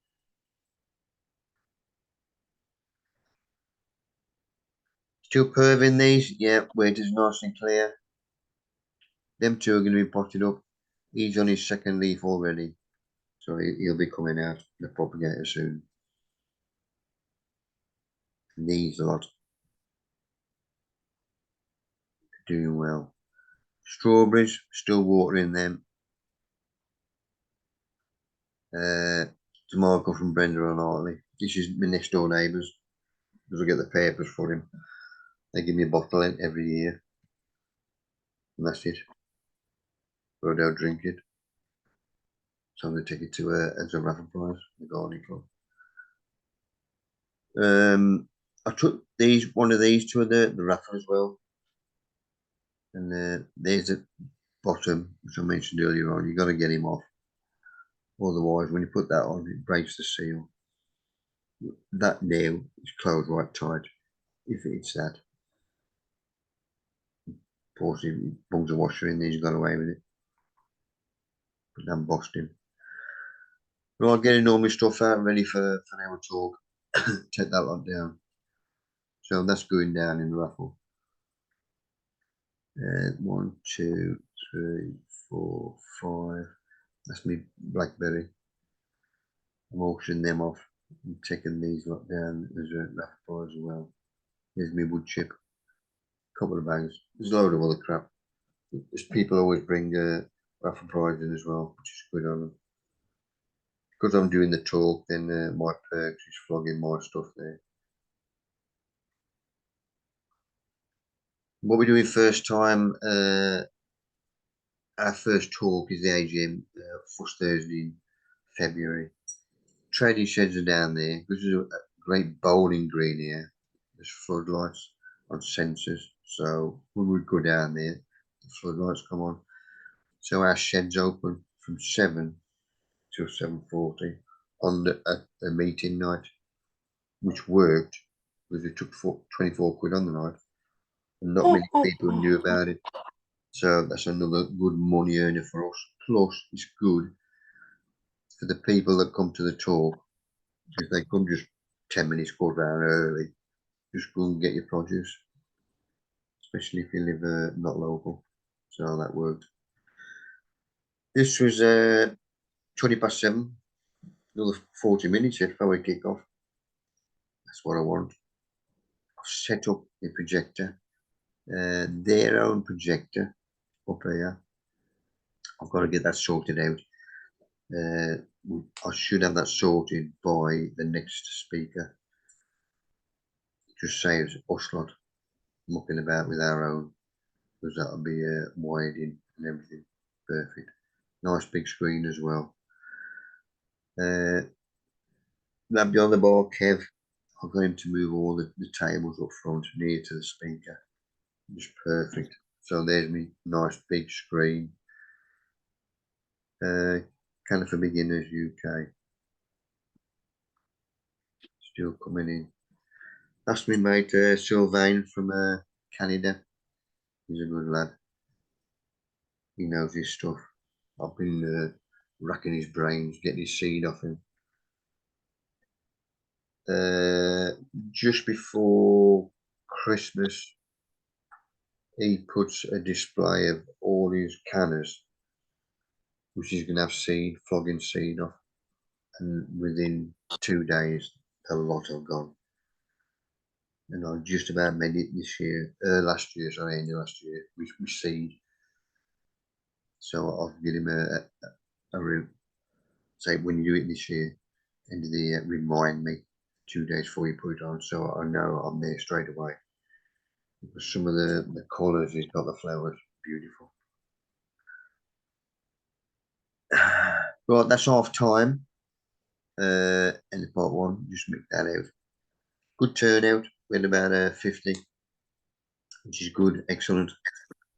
Still perving these, yeah, weight is nice and clear. Them two are going to be potted up. He's on his second leaf already, so he'll be coming out the propagator soon. And these lot doing well. Strawberries, still watering them. Tomato from Brenda and Hartley. This is my next door neighbours. Because I get the papers for him. They give me a bottle every year. And that's it. But I don't drink it. So I'm going to take it to as a raffle prize, the gardening club. I took one of these to the raffle as well. And there's a bottom, which I mentioned earlier on. You got to get him off. Otherwise, when you put that on, it breaks the seal. That nail is closed right tight. If it's that, of course, he bungs a washer in there, he's got away with it. But then bossed him. Right, getting all my stuff out, ready for our talk. Take that lot down. So that's going down in the raffle. 1, 2, 3, 4, 5. That's me blackberry. I'm auctioning them off. I'm taking these lot down as a raffle prize as well. Here's me wood chip. Couple of bags. There's a load of other crap. There's people always bring raffle prize in as well, which is good on them. Because I'm doing the talk, then my perks is flogging my stuff there. What we're doing first time, our first talk is the AGM, first Thursday in February. Trading sheds are down there. This is a great bowling green here. There's floodlights on sensors. So when we go down there, the floodlights come on. So our shed's open from 7 till 7:40 on a meeting night, which worked because it took 24 quid on the night. And not many people knew about it. So that's another good money earner for us. Plus, it's good for the people that come to the talk. If they come just 10 minutes, quarter hour early, just go and get your produce. Especially if you live not local. So that worked. This was 7:20. Another 40 minutes yet before we kick off. That's what I want. I've set up the projector. Their own projector up here. I've got to get that sorted out. I should have that sorted by the next speaker. It just saves us lot mucking about with our own, because that'll be wired in and everything. Perfect. Nice big screen as well. That beyond the bar, Kev, I'm going to move all the tables up front near to the speaker. Just perfect. So there's me nice big screen. Canna for Beginners UK. Still coming in. That's me mate Sylvain from Canada. He's a good lad. He knows his stuff. I've been racking his brains, getting his seed off him. Just before Christmas, he puts a display of all his cannas, which he's going to have seed, flogging seed off. And within 2 days, a lot have gone. And I just about made it this year, last year, sorry, end of last year, with seed. So I'll give him a real, say, when you do it this year, end of the year, remind me 2 days before you put it on, so I know I'm there straight away. Because some of the colours he's got, the flowers, beautiful. Right, that's half time. And the part one, just make that out. Good turnout. We had about 50, which is good, excellent.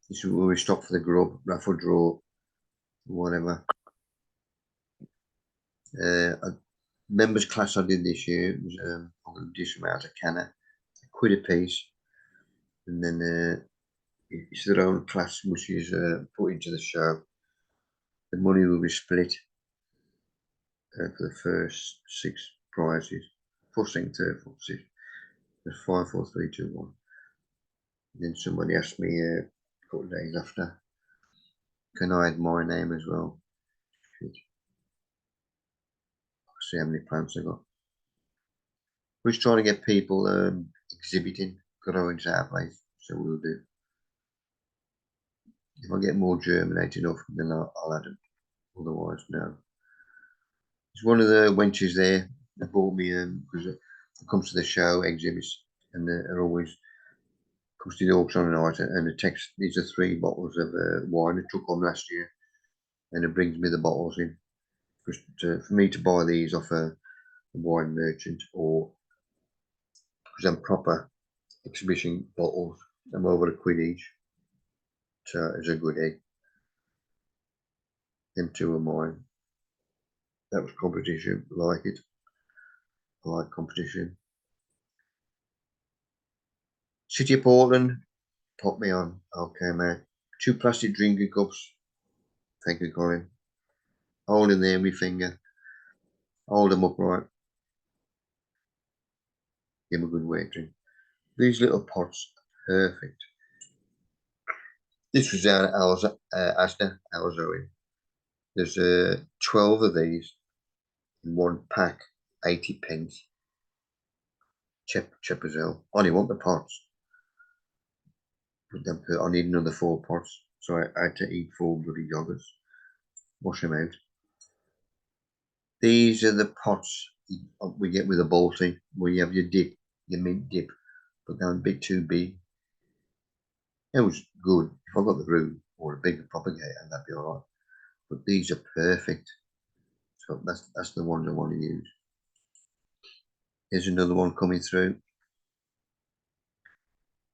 This is where we stop for the grub, raffle draw. whatever. Members class I did this year was I'm going to do some out of canna, £1 a piece, and then it's their own class which is put into the show. The money will be split for the first 6 prizes. First, second, third, fourth, sixth. There's 5, 4, 3, 2, 1. And then somebody asked me a couple of days after, can I add my name as well? See how many plants I got. We're just trying to get people exhibiting growing to our place, so we'll do. If I get more germinate enough, then I'll add them. Otherwise, no. It's one of the wenches there that bought me because it comes to the show exhibits, and they're always comes to the auction on a night, and it takes these are 3 bottles of wine I took home last year, and it brings me the bottles in. For me to buy these off a wine merchant, or because I'm proper exhibition bottles, I'm over £1 each, so it's a good egg. Them 2 are mine. That was competition, like it. I like competition. City of Portland, pop me on. Okay, mate. 2 plastic drinking cups. Thank you, Colin. Hold in there, my finger. Hold them upright. Give them a good weight drink. These little pots, perfect. This was down at Asda, Alzoin. There's 12 of these in 1 pack, 80p. Cheap as hell. I only want the pots. I need another 4 pots, so I had to eat 4 bloody yogurts. Wash them out. These are the pots we get with a Balti, where you have your dip, your mint dip, but they're a bit too big. It was good if I got the room or a bigger propagator, that'd be alright. But these are perfect. So that's the ones I want to use. Here's another one coming through.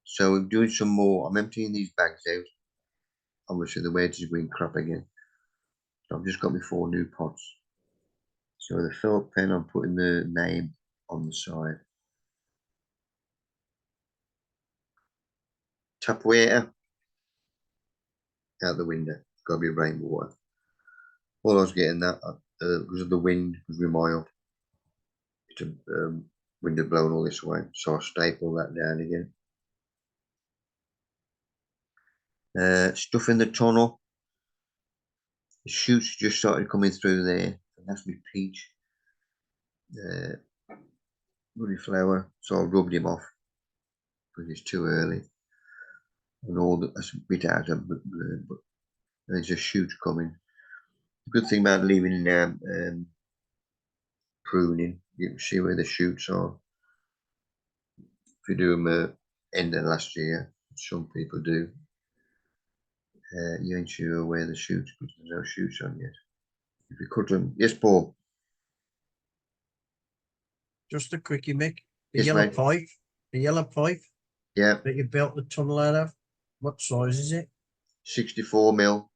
So we're doing some more. I'm emptying these bags out. Obviously the wedge is going crap again. So I've just got my 4 new pots. So the felt pen, I'm putting the name on the side. Tap water out the window. It's got to be rainbow water. All I was getting that because of the wind, because we're mild. It's a window blowing all this way, so I staple that down again. Stuff in the tunnel. The shoots just started coming through there, and that's my peach. Bloody flower, so I rubbed him off because it's too early. And all that's a bit out of but there's a shoot coming. The good thing about leaving pruning, you can see where the shoots are. If you do them end of last year, some people do. You ain't sure where the shoots, because there's no shoots on yet. If you cut them, yes, Paul. Just a quickie, Mick. The Yes, yellow mate. pipe, the yellow pipe Yeah, that you built the tunnel out of. What size is it? 64 mil.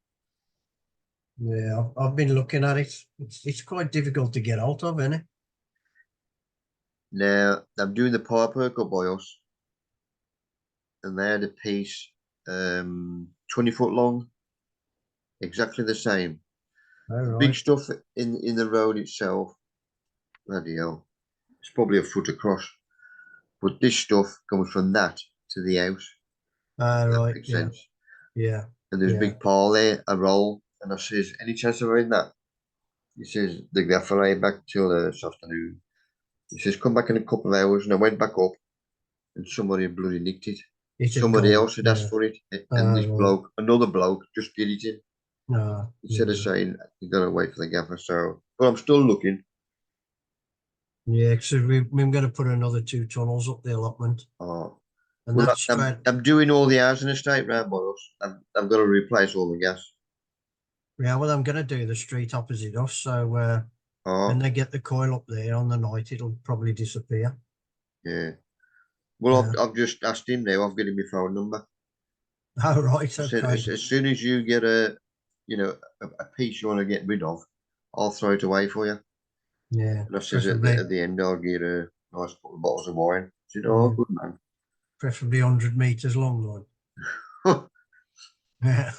Yeah, I've been looking at it. It's quite difficult to get out of, isn't it? Now I'm doing the pipe work up by us, and they had a piece 20 foot long, exactly the same. All The right. big stuff in the road itself, bloody hell, it's probably a foot across. But this stuff comes from that to the house. All That right. makes Yeah. sense. Yeah. And there's a big pile there, a roll, and I says, any chance of having that? He says, the gaffer lay back till this afternoon. He says, come back in a couple of hours, and I went back up, and somebody had bloody nicked it. It had Somebody gone, else had asked for it, and this right. bloke, another bloke, just did it in. No. Instead of saying, you gotta wait for the gaffer, so, but I'm still looking. Yeah, because we're going to put another 2 tunnels up the allotment. Oh, And well, that's straight. I'm doing all the housing estate round by us. I've got to replace all the gas. Yeah, well, I'm going to do the street opposite us. So when Oh, they get the coil up there on the night, it'll probably disappear. yeah. Well, Yeah. I've just asked him now. I've given him my phone number. Oh, right. I said, Okay. as soon as you get a you know, a piece you want to get rid of, I'll throw it away for you. Yeah, And I says at the end, I'll get a nice couple of bottles of wine. I said, oh, Yeah. good man. preferably 100 meters long, like. Yeah.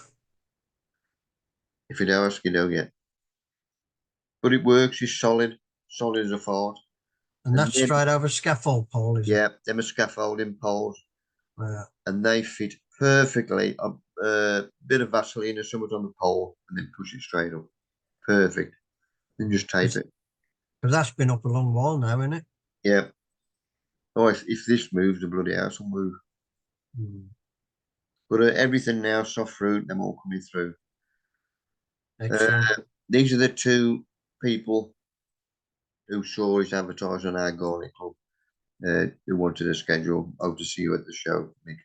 If you don't ask, you don't get. But it works. It's solid as a fart. And And that's then, straight over scaffold pole, is it? yeah, them are scaffolding poles, Yeah. and they fit perfectly. A bit of Vaseline or something on the pole, and then push it straight up. Perfect. And just tape it. Because that's been up a long while now, isn't it? Yeah. Oh, if this moves, the bloody house will move. Mm. But everything now, soft fruit, them all coming through. Excellent. These are the two people who saw us advertised on our garlic club, who wanted a schedule. Hope to see you at the show, Mick.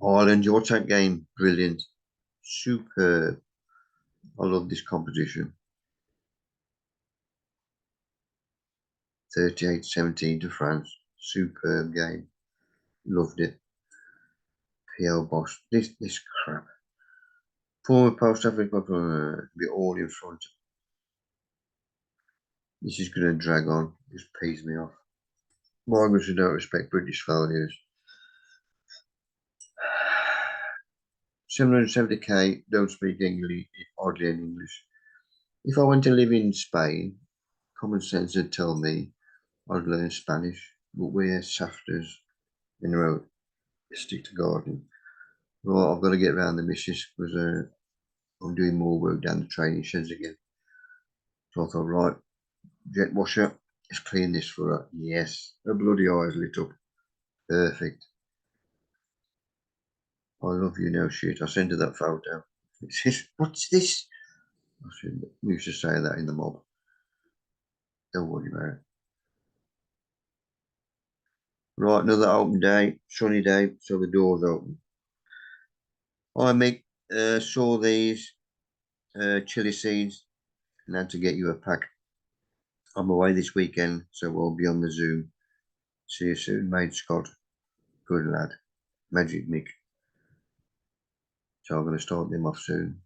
Ireland, your tank game, brilliant, superb. I love this competition. 38-17 to France, superb game. Loved it. PL Boss, this crap. Former post Africa, be all in front. This is going to drag on. Just pees me off. Migrants who don't respect British values. 770k don't speak English, hardly any English. If I went to live in Spain, common sense would tell me I'd learn Spanish, but we're safters in the road. Stick to gardening. Right, I've got to get around the missus because I'm doing more work down the training sheds again. So I thought, right, jet washer, let's clean this for her. Yes, her bloody eyes lit up. Perfect. I love you now, shit. I sent her that photo. She says, what's this? I said, we used to say that in the mob. Don't worry about it. Right, another open day, sunny day, so the door's open. I saw these chili seeds and had to get you a pack. I'm away this weekend, so we'll be on the Zoom. See you soon, mate Scott. Good lad. Magic Mick. So I'm going to start them off soon.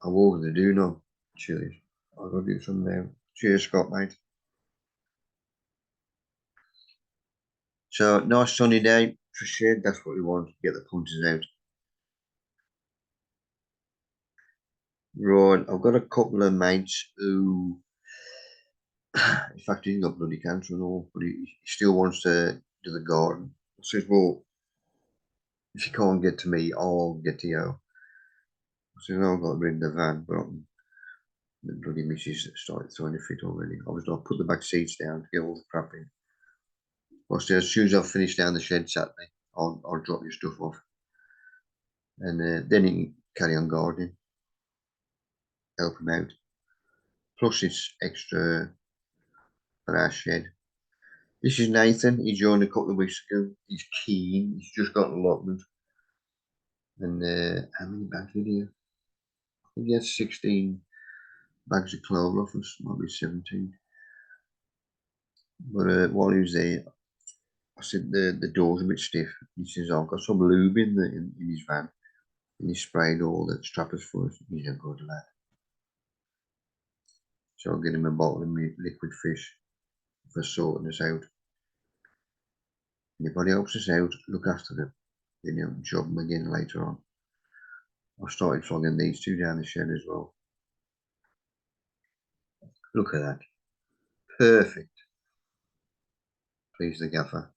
I will going to do now. Chilies. I'll go do some now. Cheers, Scott, mate. So, nice sunny day for shed. That's what we want. Get the punters out. Right, I've got a couple of mates who, in fact, he's got bloody cancer and all, but he still wants to do the garden. I says, well, if you can't get to me, I'll get to you. I said, no, I've got to bring the van, but the bloody missus started throwing a fit already. I was like, put the back seats down to get all the crap in. I said, as soon as I've finished down the shed Saturday, I'll drop your stuff off. And then you can carry on gardening, help him out. Plus, it's extra for our shed. This is Nathan. He joined a couple of weeks ago. He's keen. He's just got an allotment. And how many bags did he have? I think he had 16 bags of clover off us, might be 17. But while he was there, I said the door's a bit stiff. He says, I've got some lube in his van. And he sprayed all the strappers for us. He's a good lad. So I'll get him a bottle of liquid fish for sorting us out. Anybody helps us out, look after them. Then you job them again later on. I started flogging these two down the shed as well. Look at that. Perfect. Please the gaffer.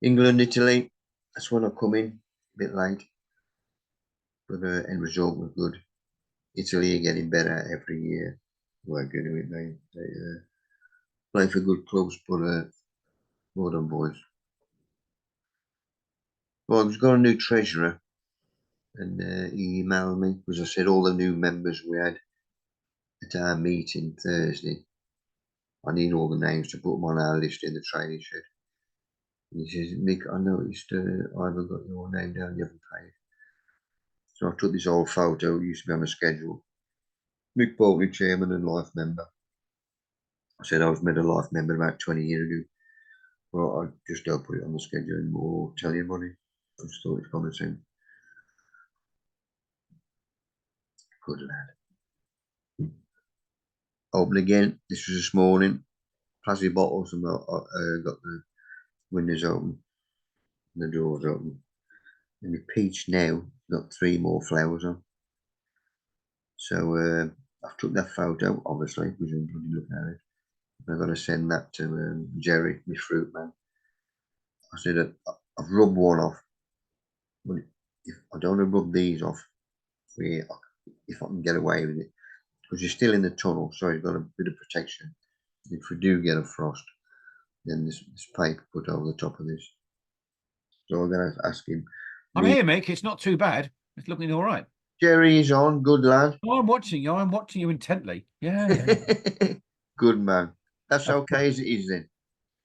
England, Italy. That's when I come in. A bit late. But the end result was good. Italy are getting better every year. We're good at it. They play for good clubs, but well done, boys. Well, we've got a new treasurer, and he emailed me because I said all the new members we had at our meeting Thursday. I need all the names to put them on our list in the training shed. And he says, Mick, I noticed I haven't got your name down, you haven't paid. So I took this old photo, it used to be on the schedule. Mick Bolton, chairman and life member. I said I was made a life member about 20 years ago. Well, I just don't put it on the schedule anymore or tell anybody. I just thought it's common sense. Good lad. Open again. This was this morning. Plastic bottles and got the windows open and the doors open. And the peach now got 3 more flowers on. So I've took that photo, obviously, because I'm bloody looking at it. I'm going to send that to Jerry, my fruit man. I said I've rubbed one off, but if I don't want to rub these off, if I can get away with it, because you're still in the tunnel, so you've got a bit of protection. If we do get a frost, then this paper put over the top of this. So I'm going to ask him. I'm here, Mick. It's not too bad. It's looking all right. Jerry is on. Good lad. Oh, I'm watching you. I'm watching you intently. Yeah. Good man. That's okay as it is then.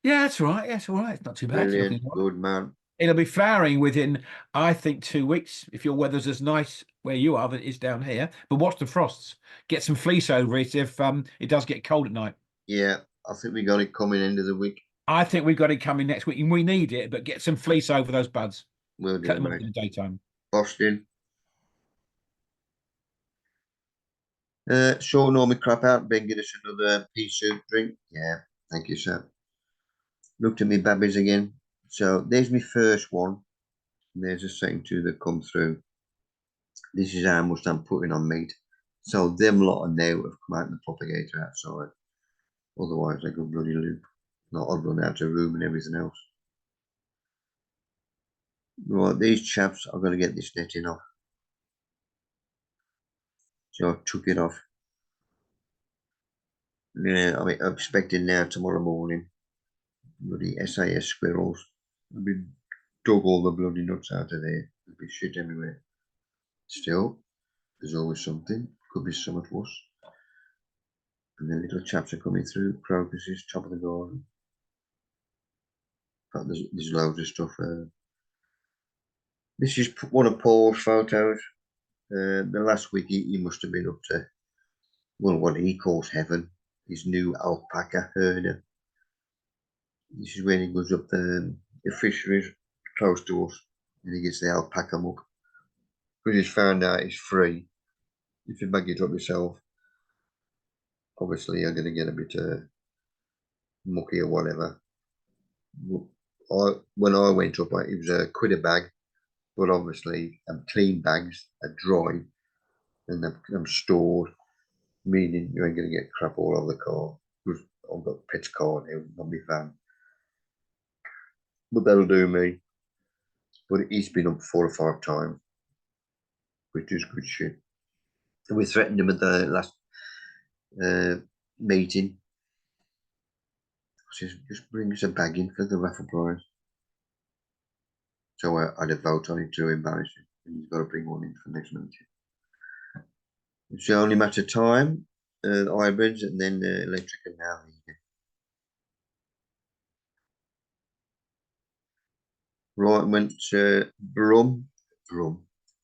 Yeah, that's right. That's all right. It's not too bad. Brilliant. Good man. It'll be flowering within, I think, 2 weeks if your weather's as nice where you are than it is down here. But watch the frosts. Get some fleece over it if it does get cold at night. Yeah, I think we got it coming end of the week. I think we've got it coming next week, and we need it. But get some fleece over those buds. We'll do, Cut them off mate. in the daytime. Boston. Sean all my crap out. Ben, get us another pea soup drink. Yeah, thank you, sir. Looked at me babbies again. So there's my first one. And there's a second two that come through. This is how much I'm putting on meat. So them lot of now have come out in the propagator outside. Otherwise, they go bloody loop. Not I'd run out of room and everything else. Right, these chaps are going to get this netting off. So I took it off. Yeah, I'm expecting now tomorrow morning. Bloody SAS squirrels. I'll be dug all the bloody nuts out of there. There'll be shit everywhere. Still, there's always something. Could be somewhat worse. And the little chaps are coming through. Crocuses, top of the garden. In fact, there's loads of stuff. This is one of Paul's photos. The last week he must have been up to, well, what he calls heaven. His new alpaka herder. This is when he goes up the fisheries close to us and he gets the alpaca muck. Because he's found out it's free. If you bag it up yourself, obviously you're going to get a bit mucky or whatever. When I went up, it was a £1 a bag, but obviously clean bags are dry and they're stored, meaning you ain't going to get crap all over the car. Because I've got Pet's car now, not my van. But that'll do me. But he's been up 4 or 5 times, which is good shit. And we threatened him at the last meeting. I says, just bring us a bag in for the raffle prize. So I had a vote on it to embarrass him. And he's got to bring one in for next meeting. It's only a matter of time. Hybrids and then electric and now heating. Right, went to Brum,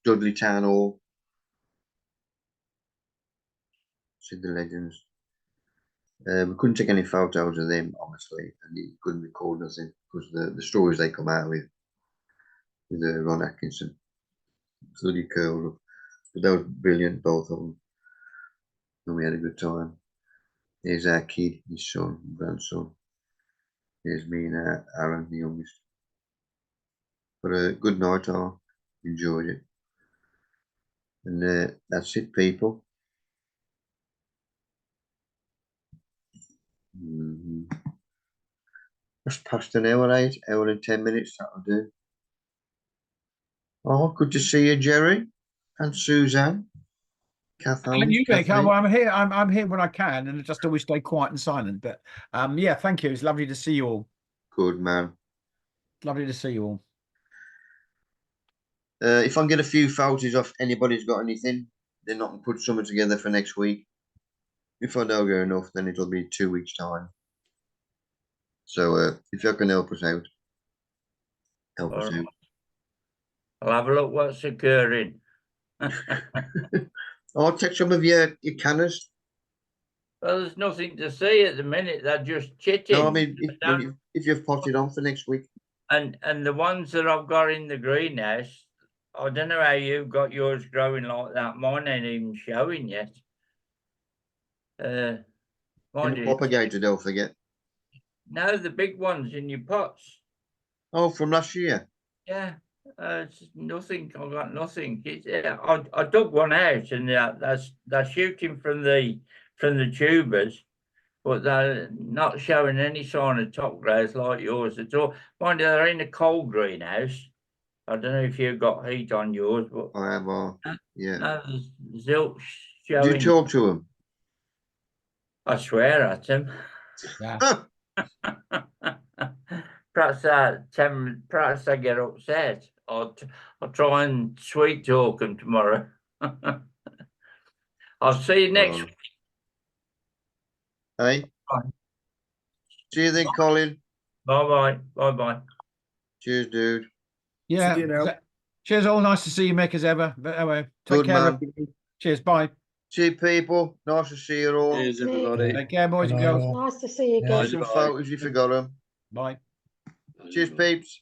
Dudley Town Hall. See the legends. We couldn't take any photos of them, obviously, and he couldn't record nothing because the stories they come out with Ron Atkinson, bloody curled up. But that was brilliant, both of them. And we had a good time. There's our kid, his son, grandson. There's me and Aaron, the youngest. But a good night, I enjoyed it. And that's it, people. Just past an hour, 8 hour and 10 minutes, that'll do. Oh, good to see you, Jerry and Suzanne. And you, Mick, I'm here. I'm here when I can, and I just always stay quiet and silent. But yeah, thank you. It's lovely to see you all. Good man. Lovely to see you all. If I can get a few photos off anybody's got anything, then I can put something together for next week. If I don't get enough, then it'll be 2 weeks' time. So if you can help us out, help us out. I'll have a look what's occurring. I'll take some of your cannas. Well, there's nothing to see at the minute. They're just chitting. No, I mean, if you've potted on for next week. And the ones that I've got in the greenhouse, I don't know how you got yours growing like that. Mine ain't even showing yet. In Mine the is, propagator, don't forget. no, the big ones in your pots. Oh, from last year. Yeah, it's nothing. I got nothing. It's, I dug one out, and they're shooting from the tubers, but they're not showing any sign of top growth like yours at all. Mind you, they're in a cold greenhouse. I don't know if you've got heat on yours, but I have, yeah. no, there's zilch Do you showing. talk to him? I swear at him. Yeah. Perhaps I get upset. I'll try and sweet talk him tomorrow. I'll see you next week. Hey? Bye. See you then, Colin. Bye. Cheers, dude. Yeah. See you now. Cheers, all. Nice to see you, Mick, as ever. But anyway, take Good care. man. everybody. Cheers. Bye. See you, people. Nice to see you all. Cheers, everybody. Take care, boys and Good night, girls. all. Nice to see you Yeah. again. Some Bye. photos if you got them. Bye. Cheers, peeps.